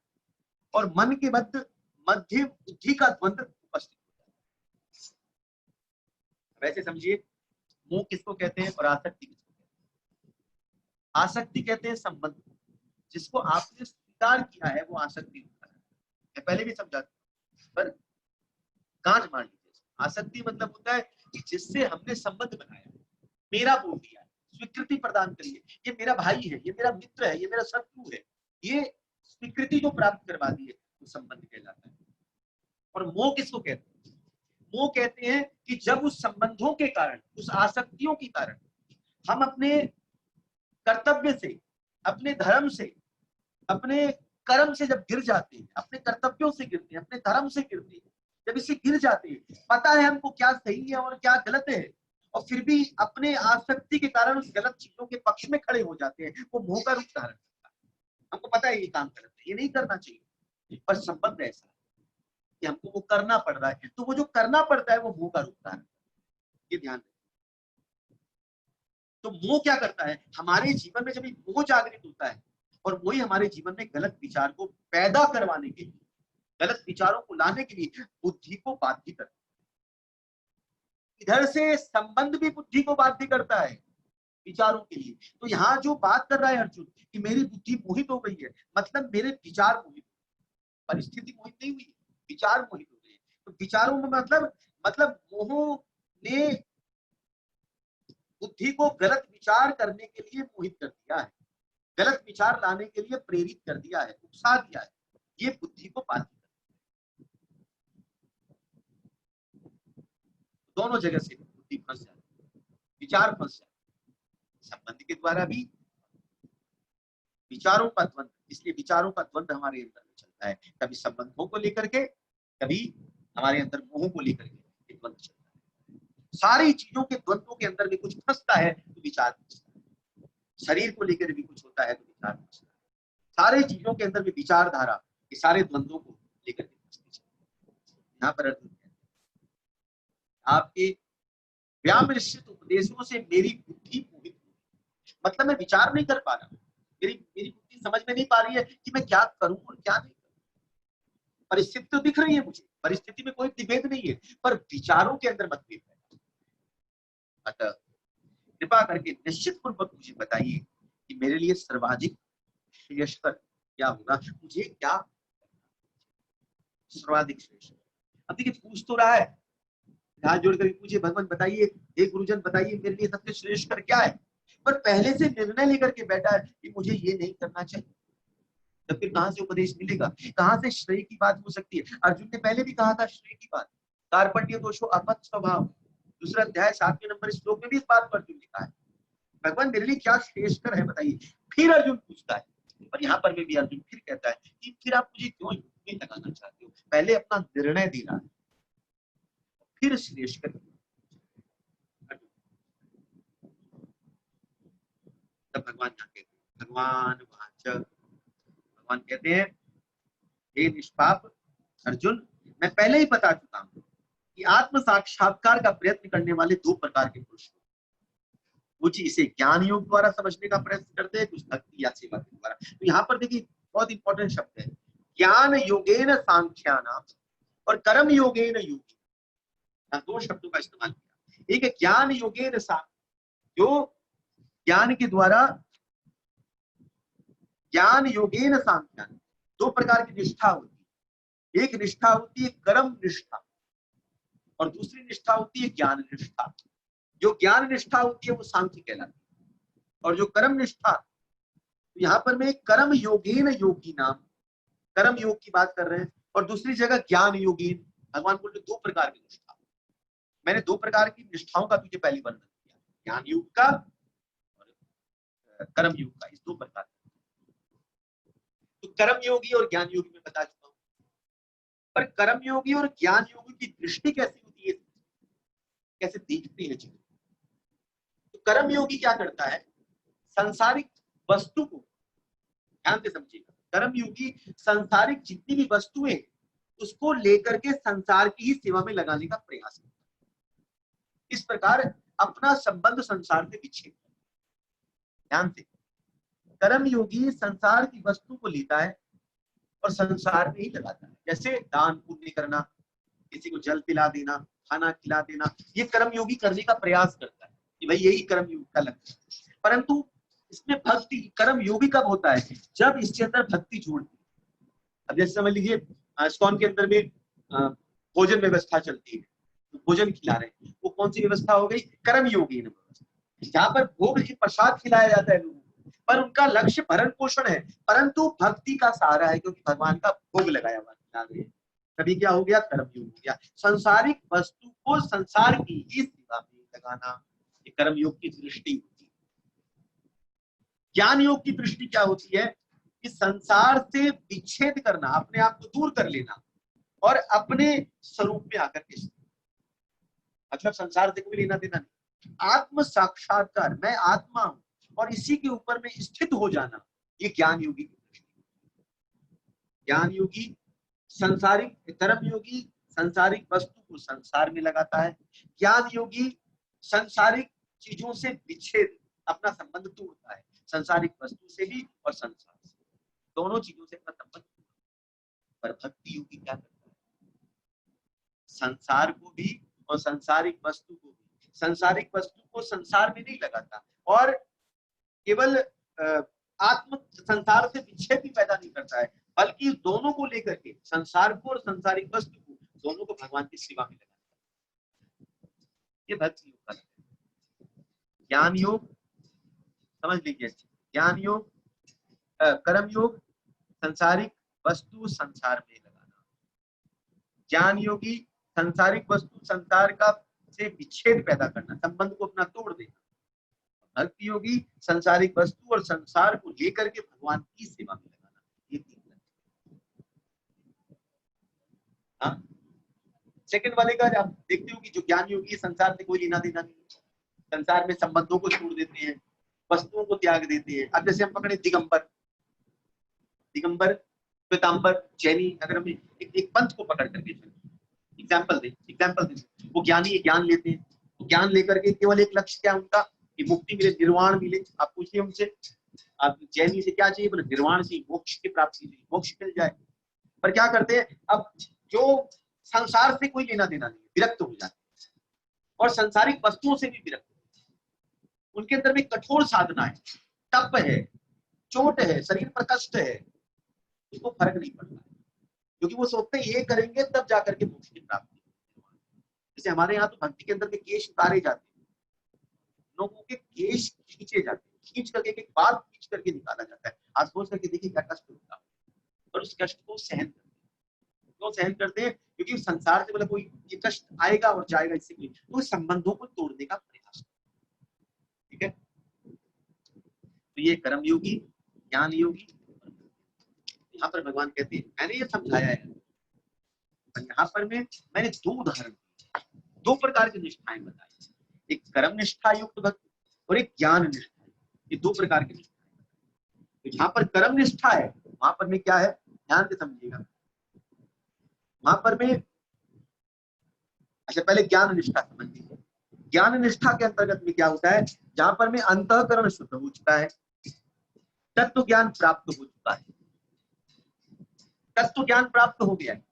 और मन के मध्य बुद्धि का द्वंद्व उपस्थित होता है। वैसे समझिए, मोह किसको कहते हैं और आसक्ति किसको कहते हैं? आसक्ति कहते हैं संबंध, जिसको आपने स्वीकार किया है वो आसक्ति होता है। मैं पहले भी समझा, पर गांठ मान लीजिए, आसक्ति मतलब होता है कि जिससे हमने संबंध बनाया, मेरा बोल दिया, स्वीकृति प्रदान करी है, ये मेरा भाई है, ये मेरा मित्र है, ये मेरा शत्रु है, ये स्वीकृति जो प्राप्त करवा दी है वो संबंध कहलाता है। और मोह किसको कहते हैं? मोह कहते हैं कि जब उस संबंधों के कारण, उस आसक्तियों के कारण हम अपने कर्तव्य से, अपने धर्म से, अपने कर्म से जब गिर जाते हैं, अपने कर्तव्यों से गिरते हैं, अपने धर्म से गिरते हैं, जब इससे गिर जाते हैं, पता है हमको क्या सही है और क्या गलत है, और फिर भी अपने आसक्ति के कारण उस गलत चीजों के पक्ष में खड़े हो जाते हैं, वो मोह का रूप धारण करता है। हमको पता है ये काम गलत है, ये नहीं करना चाहिए, पर संबंध ऐसा है कि हमको वो करना पड़ रहा है, तो वो जो करना पड़ता है वो मोह का रूप धारण, ये ध्यान रखें। तो मोह क्या करता है, हमारे जीवन में जब मोह जागृत होता है और वही हमारे जीवन में गलत विचार को पैदा करवाने के लिए, गलत विचारों को लाने के लिए बुद्धि को बाध्य करता है। इधर से संबंध भी बुद्धि को बाध्य करता है विचारों के लिए। तो यहाँ जो बात कर रहा है अर्जुन कि मेरी बुद्धि मोहित हो गई है, मतलब मेरे विचार मोहित, परिस्थिति मोहित नहीं हुई, विचार मोहित हो गए। तो विचारों में मतलब मोह ने बुद्धि को गलत विचार करने के लिए मोहित कर दिया है, गलत विचार लाने के लिए प्रेरित कर दिया है, उकसा दिया है। ये बुद्धि को बाध्य करता है। दोनों जगह से बुद्धि फंस जाती है, विचार फंस जाते हैं। संबंध के द्वारा भी विचारों का द्वंद, इसलिए विचारों का द्वंद हमारे अंदर में चलता है, कभी संबंधों को लेकर के, कभी हमारे अंदर मोह को लेकर के द्वंद चलता है। सारी चीजों के द्वंद्वों के अंदर भी कुछ फंसता है तो विचार फंसता है, शरीर को लेकर भी कुछ होता है तो विचार फंसता है। सारे चीजों के अंदर भी विचारधारा ये सारे द्वंद्वों को लेकर के फंसती चलती है। यहाँ पर अर्जुन कहते हैं आपके व्याम निश्चित उपदेशों से मेरी बुद्धि मोहित हुई, मतलब मैं विचार नहीं कर पा रहा, मेरी बुद्धि समझ में नहीं पा रही है कि मैं क्या करूं और क्या नहीं करूं। परिस्थिति तो दिख रही है मुझे, परिस्थिति में कोई विभेद नहीं है, पर विचारों के अंदर मतभेद है। अतः कृपा करके निश्चित पूर्वक मुझे बताइए कि मेरे लिए सर्वाधिक श्रेयस्कर क्या होगा, मुझे क्या सर्वाधिक श्रेष्ठ। अब देखिए पूछ तो रहा है, हाथ जोड़ कर पूछे भगवान बताइए, हे गुरुजन बताइए मेरे लिए सबसे श्रेष्ठकर क्या है, पर पहले से निर्णय लेकर के बैठा है कि मुझे ये नहीं करना चाहिए। तो फिर कहां से उपदेश मिलेगा, कहां से श्रेय की बात हो सकती है। अर्जुन ने पहले भी कहा था श्रेय की बात, कार्पण्य दोषो अपत स्वभाव, दूसरा अध्याय 7वें नंबर श्लोक में भी इस बात पर अर्जुन लिखा है भगवान मेरे लिए क्या श्रेष्ठकर है बताइए। फिर अर्जुन पूछता है, पर यहाँ पर भी अर्जुन फिर कहता है कि फिर आप मुझे क्यों युक्ति लगाना चाहते हो, पहले अपना निर्णय दे रहा है फिर श्रेष्ठकर। तब भगवान यहाँ कहते हैं, भगवान कहते हैं हे निष्पाप अर्जुन, मैं पहले ही बता चुका हूं कि आत्म साक्षात्कार का प्रयत्न करने वाले दो प्रकार के पुरुष, कुछ इसे ज्ञान योग द्वारा समझने का प्रयत्न करते हैं, कुछ भक्ति या सेवा के द्वारा। तो यहाँ पर देखिए बहुत इंपॉर्टेंट शब्द है, ज्ञान योगेन सांख्यानाम और कर्म योगेन योगी, दो शब्दों का इस्तेमाल किया। एक ज्ञान योगेन सांख्य, जो ज्ञान के द्वारा, ज्ञान योगेन सांख्यान, दो प्रकार की निष्ठा होती है, एक निष्ठा होती है कर्म निष्ठा और दूसरी निष्ठा होती है ज्ञान निष्ठा। जो ज्ञान निष्ठा होती है वो सांख्य कहलाती है, और जो कर्म निष्ठा, तो यहाँ पर मैं कर्म योगेन योगी नाम, कर्म योग की बात कर रहे हैं, और दूसरी जगह ज्ञान योगीन, भगवान बोलते दो प्रकार की निष्ठा। मैंने दो प्रकार की निष्ठाओं का तुझे पहले वर्णन किया, ज्ञान योग का और कर्म योग का, इस दो प्रकार। तो कर्म योगी और ज्ञान योगी में बता चुका हूं, पर कर्म योगी और ज्ञान योगी की दृष्टि कैसी होती है, कैसे देखते हैं चीजें। तो कर्म योगी क्या करता है, सांसारिक वस्तु को, ध्यान से समझिएगा, कर्म योगी सांसारिक जितनी भी वस्तुएं उसको लेकर के संसार की ही सेवा में लगाने का प्रयास करता है। इस प्रकार अपना संबंध संसार से विच्छेद। ध्यान से, कर्म योगी संसार की वस्तु को लेता है और संसार में ही लगाता है, जैसे दान पुण्य करना, किसी को जल पिला देना, खाना खिला देना, ये कर्म योगी करने का प्रयास करता है कि भाई यही कर्म योगी का लक्ष्य है। परंतु इसमें भक्ति, कर्म योगी कब होता है, जब इसके अंदर भक्ति जोड़ती है। अब जैसे समझ लीजिए इस्कॉन के अंदर में भोजन व्यवस्था चलती है, तो भोजन खिला रहे हैं, वो कौन सी व्यवस्था हो गई, कर्म योगी व्यवस्था, जहाँ पर भोग की प्रसाद खिलाया जाता है लोगों को, पर उनका लक्ष्य भरण पोषण है, परंतु भक्ति का सहारा है, क्योंकि भगवान का भोग लगाया हुआ खिला रहे हैं। तभी क्या हो गया, कर्मयोग हो गया। संसारिक वस्तु को संसार की ही सेवा में लगाना, ये कर्मयोग की दृष्टि होती है। ज्ञान योग की दृष्टि क्या होती है कि संसार से विच्छेद करना, अपने आप को दूर कर लेना और अपने स्वरूप में आकर के, मतलब संसार से कोई लेना देना नहीं, आत्म साक्षात्कार, मैं आत्मा हूं और इसी के ऊपर में स्थित हो जाना, ये ज्ञान योगी की दृष्टि। ज्ञान योगी संसारिक, कर्म योगी संसारिक वस्तु को संसार में लगाता है, ज्ञान योगी संसारिक चीजों से विच्छेद, अपना संबंध तोड़ता है, संसारिक वस्तु से भी और संसार से, दोनों चीजों से अपना संबंध। पर भक्ति योगी क्या करता है, संसार को भी और सांसारिक वस्तु को भी। सांसारिक वस्तु को संसार में नहीं लगाता और केवल आत्म संसार से विच्छेद भी पैदा नहीं करता है, बल्कि दोनों को लेकर के, संसार को और सांसारिक वस्तु को, दोनों को भगवान की सेवा में लगाता है। ये भक्ति योग का ज्ञान योग समझ लीजिए। ज्ञान योग, कर्म योग संसारिक वस्तु संसार में लगाना, ज्ञान योगी संसारिक वस्तु संसार का से विच्छेद पैदा करना, संबंध को अपना तोड़ देना, भक्ति योगी संसारिक वस्तु और संसार को लेकर के भगवान की सेवा में लगाना। ये तीन। हाँ, सेकंड वाले का आप देखते हो कि जो ज्ञान योगी संसार से कोई लेना देना नहीं, संसार में संबंधों को छोड़ देते हैं, वस्तुओं को त्याग देते हैं। अब जैसे हम पकड़े दिगंबर, दिगंबर, श्वेतांबर, जैनी, अगर हम एक पंथ को पकड़ करके एग्जाम्पल दे, वो ज्ञानी ज्ञान लेते हैं, वो ज्ञान लेकर के केवल एक लक्ष्य क्या उनका कि मुक्ति मिले, निर्वाण मिले। आप पूछिए उनसे, आप जैनी से क्या चाहिए, बोले निर्वाण चाहिए, मोक्ष की प्राप्ति चाहिए, मोक्ष मिल जाए। पर क्या करते हैं, अब जो संसार से कोई लेना देना नहीं, विरक्त हो जाते हैं और संसारिक वस्तुओं से भी विरक्त, उनके अंदर में कठोर साधना है, तप है, चोट है, शरीर पर कष्ट है, उसको फर्क नहीं पड़ता है, क्योंकि वो सोचते हैं ये करेंगे तब जाकर के मोक्ष की प्राप्ति। जैसे हमारे यहाँ तो भक्ति के अंदर के केश उतारे जाते हैं, लोगों के केश खींचे जाते हैं, खींच करके एक बाल खींच करके निकाला जाता है। आज सोच करके देखिए क्या कष्ट होता है, और उस कष्ट को सहन करते हैं। क्यों सहन करते हैं? क्योंकि संसार से मतलब कोई ये कष्ट आएगा और जाएगा, इससे कोई तो संबंधों को तोड़ने का प्रयास। ठीक है, तो ये कर्म योगी, ज्ञान योगी। यहाँ पर भगवान कहते हैं मैंने ये समझाया है, यहाँ पर मैंने दो उदाहरण, दो प्रकार की निष्ठाएं बताई, एक कर्म निष्ठा युक्त भक्ति और एक ज्ञान निष्ठा। ये दो प्रकार की निष्ठा। तो जहां पर कर्म निष्ठा है वहां पर में क्या है, ध्यान से समझिएगा। वहां पर में अच्छा पहले ज्ञान निष्ठा समझ लीजिए। ज्ञान निष्ठा के अंतर्गत में क्या होता है, जहां पर में अंतःकरण शुद्ध हो चुका है, तत्व ज्ञान प्राप्त हो चुका है, तत्व ज्ञान प्राप्त हो गया है,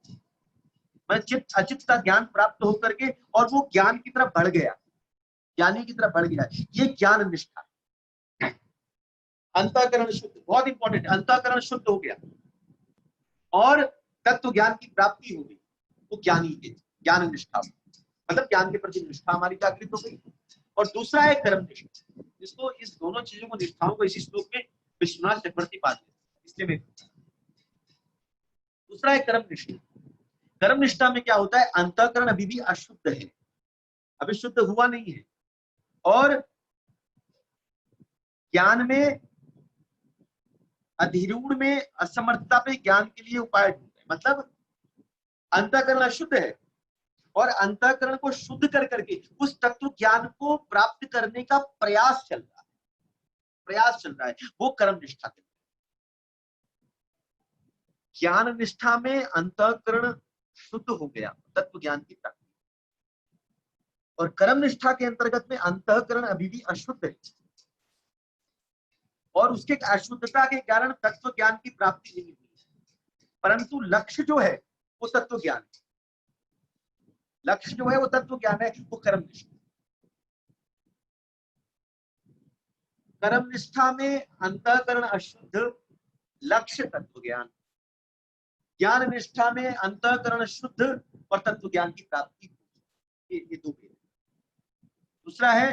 मैं चित्त अचित का ज्ञान प्राप्त होकर के और वो ज्ञान की तरफ बढ़ गया, ज्ञानी की तरफ बढ़ गया, ये ज्ञान निष्ठा। अंतःकरण शुद्ध, बहुत इंपॉर्टेंट, अंतःकरण शुद्ध हो गया और तत्व ज्ञान की प्राप्ति हो गई, वो ज्ञानी के ज्ञान निष्ठा, मतलब ज्ञान के प्रति निष्ठा हमारी जागृत हो गई। और दूसरा है कर्म निष्ठा, जिसको इस दोनों चीजों को निष्ठाओं को इसी श्लोक में विश्वनाथ चक्रवर्ती पाते हैं, इसलिए मैं दूसरा है कर्म निष्ठा। कर्म निष्ठा में क्या होता है, अंतःकरण अभी भी अशुद्ध है, अभी शुद्ध हुआ नहीं है, और ज्ञान में अधिरूढ़ में असमर्थता पे ज्ञान के लिए उपाय ढूंढते हैं। मतलब अंतःकरण अशुद्ध है और अंतःकरण को शुद्ध कर करके उस तत्व ज्ञान को प्राप्त करने का प्रयास चल रहा है, वो कर्म निष्ठा के। ज्ञान निष्ठा में अंतःकरण शुद्ध हो गया, तत्व ज्ञान की प्राप्ति, और कर्म निष्ठा के अंतर्गत में अंतःकरण अभी भी अशुद्ध है और उसके अशुद्धता के कारण तत्व ज्ञान की प्राप्ति नहीं हुई, परंतु लक्ष्य जो है वो तत्व ज्ञान है, लक्ष्य जो है वो तत्व ज्ञान है, वो कर्म निष्ठा। कर्म निष्ठा में अंतःकरण अशुद्ध, लक्ष्य तत्व ज्ञान। ज्ञान निष्ठा में अंतःकरण शुद्ध और तत्व ज्ञान की प्राप्ति, ये दो भेद। दूसरा है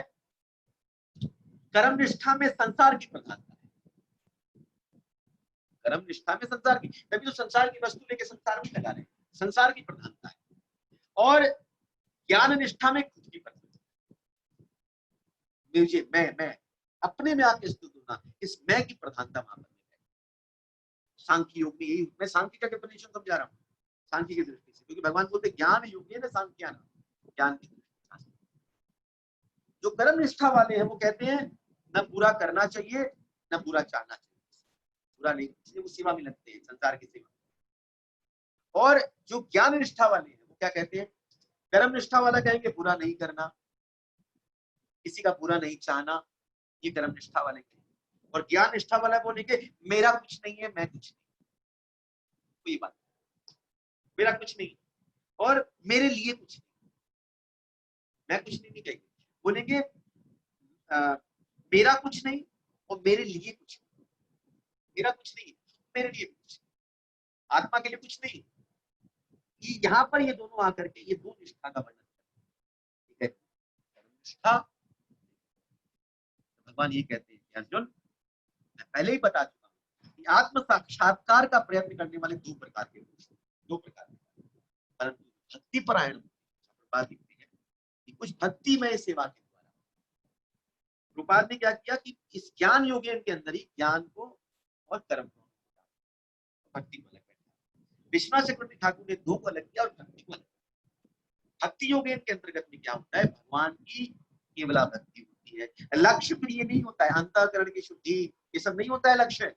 कर्म निष्ठा में संसार की प्रधानता है, कर्म निष्ठा में संसार की, तभी तो संसार की वस्तु लेके संसार में लगा रहे, संसार की प्रधानता है, और ज्ञान निष्ठा में खुद की प्रधानता। मुझे मैं अपने में आके स्तुत होना, इस मैं की प्रधानता वहां पर है। सांख्य योग में यही, मैं सांख्य का डेफिनेशन समझा रहा हूँ सांख्य की दृष्टि से, क्योंकि भगवान बोलते ज्ञान योग है ना, सांख्य ज्ञान की दृष्टि। जो कर्म निष्ठा वाले हैं वो कहते हैं न बुरा करना चाहिए न बुरा चाहना चाहिए, बुरा नहीं, इसलिए वो सेवा में लगते हैं, संसार की सेवा। और जो ज्ञान निष्ठा वाले हैं वो क्या कहते हैं, कर्म निष्ठा वाला कहेंगे बुरा नहीं करना, किसी का बुरा नहीं चाहना, ये कर्म निष्ठा वाले कहेंगे, और ज्ञान निष्ठा वाला बोलेंगे मेरा कुछ नहीं है, मैं कुछ नहीं, कोई बात, मेरा कुछ नहीं और मेरे लिए कुछ नहीं, मैं कुछ नहीं कहेंगे, बोलेंगे मेरा कुछ नहीं और मेरे लिए कुछ नहीं। मेरा कुछ नहीं, मेरे लिए कुछ, आत्मा के लिए कुछ नहीं। ये यहाँ पर ये दोनों आकर के ये दो निष्ठा का वर्णन, ठीक है, निष्ठा। भगवान ये कहते हैं कि अर्जुन, मैं पहले ही बता चुका हूं कि आत्म साक्षात्कार का प्रयत्न करने वाले दो प्रकार के परंतु भक्ति परायण बात दिखती है कि कुछ भक्तिमय सेवा के द्वारा प्रभुपाद ने क्या किया कि इस ज्ञान योगेन के अंदर ही ज्ञान को और कर्म को भक्ति को अलग किया। विश्वनाथ चक्रवर्ती ठाकुर ने दो को अलग किया और भक्ति को अलग किया। भक्ति योगेन के अंतर्गत में क्या होता है, भगवान की केवला भक्ति होती है। लक्ष्य प्रिय नहीं होता है, अंतःकरण की शुद्धि, ये सब नहीं होता है लक्ष्य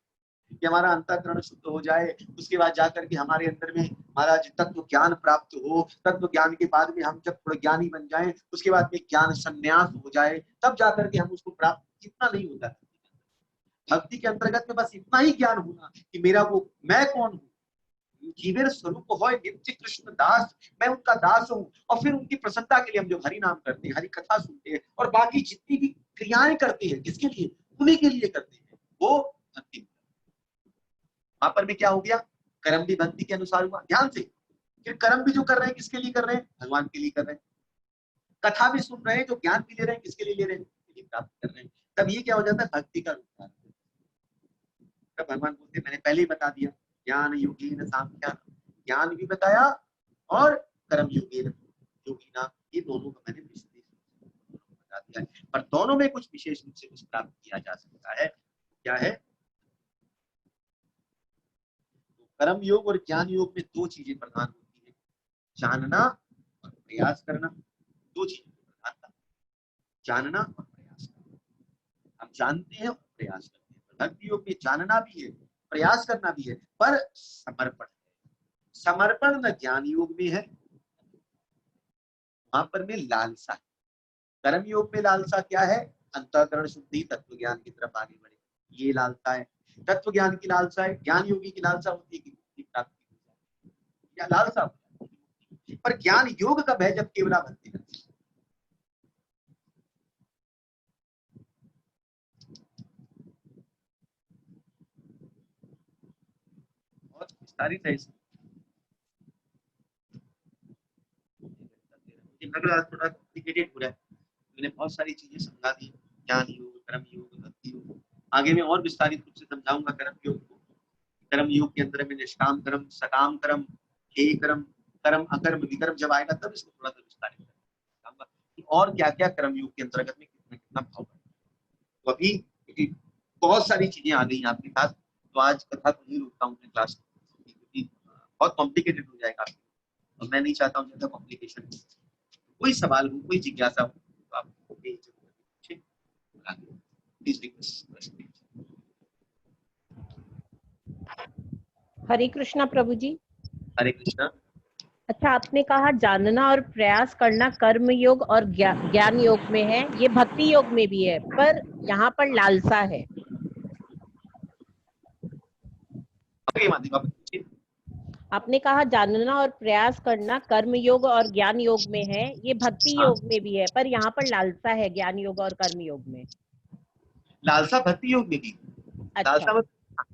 कि हमारा अंतःकरण शुद्ध हो जाए, उसके बाद जाकर के हमारे अंदर में महाराज तत्व ज्ञान प्राप्त हो, तत्व ज्ञान के बाद में हम जब थोड़ा ज्ञानी बन जाएं, उसके बाद में ज्ञान संन्यास हो जाए, तब जाकर के हम उसको प्राप्त, इतना नहीं होता है। भक्ति के अंतर्गत में बस इतना ही ज्ञान होना कि मेरा वो मैं कौन हूँ, जीवेर स्वरूप हो नित्य कृष्ण दास, मैं उनका दास हूँ। और फिर उनकी प्रसन्नता के लिए हम जो हरि नाम करते हैं, हरि कथा सुनते हैं और बाकी जितनी भी क्रियाएं करते हैं, किसके लिए, उन्हीं के लिए करते हैं, वो भक्ति। वहां पर भी क्या हो गया, कर्म भी भक्ति के अनुसार हुआ, ध्यान से। फिर कर्म भी जो कर रहे हैं किसके लिए कर रहे हैं, भगवान के लिए कर रहे हैं। कथा भी सुन रहे हैं, जो ज्ञान भी ले रहे हैं किसके लिए ले रहे हैं, प्राप्त कर रहे हैं। तब ये क्या हो जाता है, भक्ति का रूप। तब भगवान बोलते मैंने पहले ही बता दिया, ज्ञान योगेन सांख्या, ज्ञान भी बताया और कर्म योगेन योगिना, ये दोनों का मैंने बता दिया है। पर दोनों में कुछ विशेष रूप से कुछ प्राप्त किया जा सकता है। क्या है, कर्म योग और ज्ञान योग में दो चीजें प्रधान होती है, जानना और प्रयास करना। दो चीजें प्रधानता, जानना और प्रयास करना। हम जानते हैं और प्रयास करते हैं। भक्ति योग में जानना भी है, प्रयास करना भी है, पर समर्पण है। समर्पण न ज्ञान योग में है, वहां पर में लालसा है। कर्म योग में लालसा क्या है, अंतःकरण शुद्धि, तत्व ज्ञान की तरफ आगे बढ़े, ये लालसा है। तत्व ज्ञान की लालसा है, ज्ञान योगी की लालसा होती है कि मुक्ति प्राप्ति हो जाए, या लालसा होती है। पर ज्ञान योग कब है, जब केवला भक्ति करते हैं। और विस्तारित है इसमें, थोड़ा कॉम्प्लिकेटेड हो रहा है, मैंने बहुत सारी चीजें समझा दी, ज्ञान योग, कर्म योग, भक्ति योग। आगे मैं और विस्तारित रूप से समझाऊंगा कर्म योग को। कर्म योग के अंदर में निष्काम कर्म, सकाम कर्म, हेय कर्म, कर्म अकर्म विकर्म जब आएगा तब इसको थोड़ा सा विस्तारित करूंगा कि और क्या क्या कर्म योग के अंतर्गत में कितना कितना भाव है। तो अभी क्योंकि बहुत सारी चीजें आ गई आपके पास, तो आज कथा को नहीं रोकता हूँ अपने क्लास, क्योंकि बहुत कॉम्प्लिकेटेड हो जाएगा और मैं नहीं चाहता हूँ ज्यादा कॉम्प्लिकेशन। कोई सवाल हो, कोई जिज्ञासा हो तो आप हरे कृष्णा प्रभु जी। हरे कृष्णा। अच्छा, आपने कहा जानना और प्रयास करना कर्म योग और ज्ञान योग में है, ये भक्ति योग में भी है, पर यहाँ पर लालसा है। आपने कहा जानना और प्रयास करना कर्म योग और ज्ञान योग में है, ये भक्ति योग में भी है, पर यहाँ पर लालसा है ज्ञान योग और कर्म योग में। लालसा भक्ति योग में भी। अच्छा। लालसा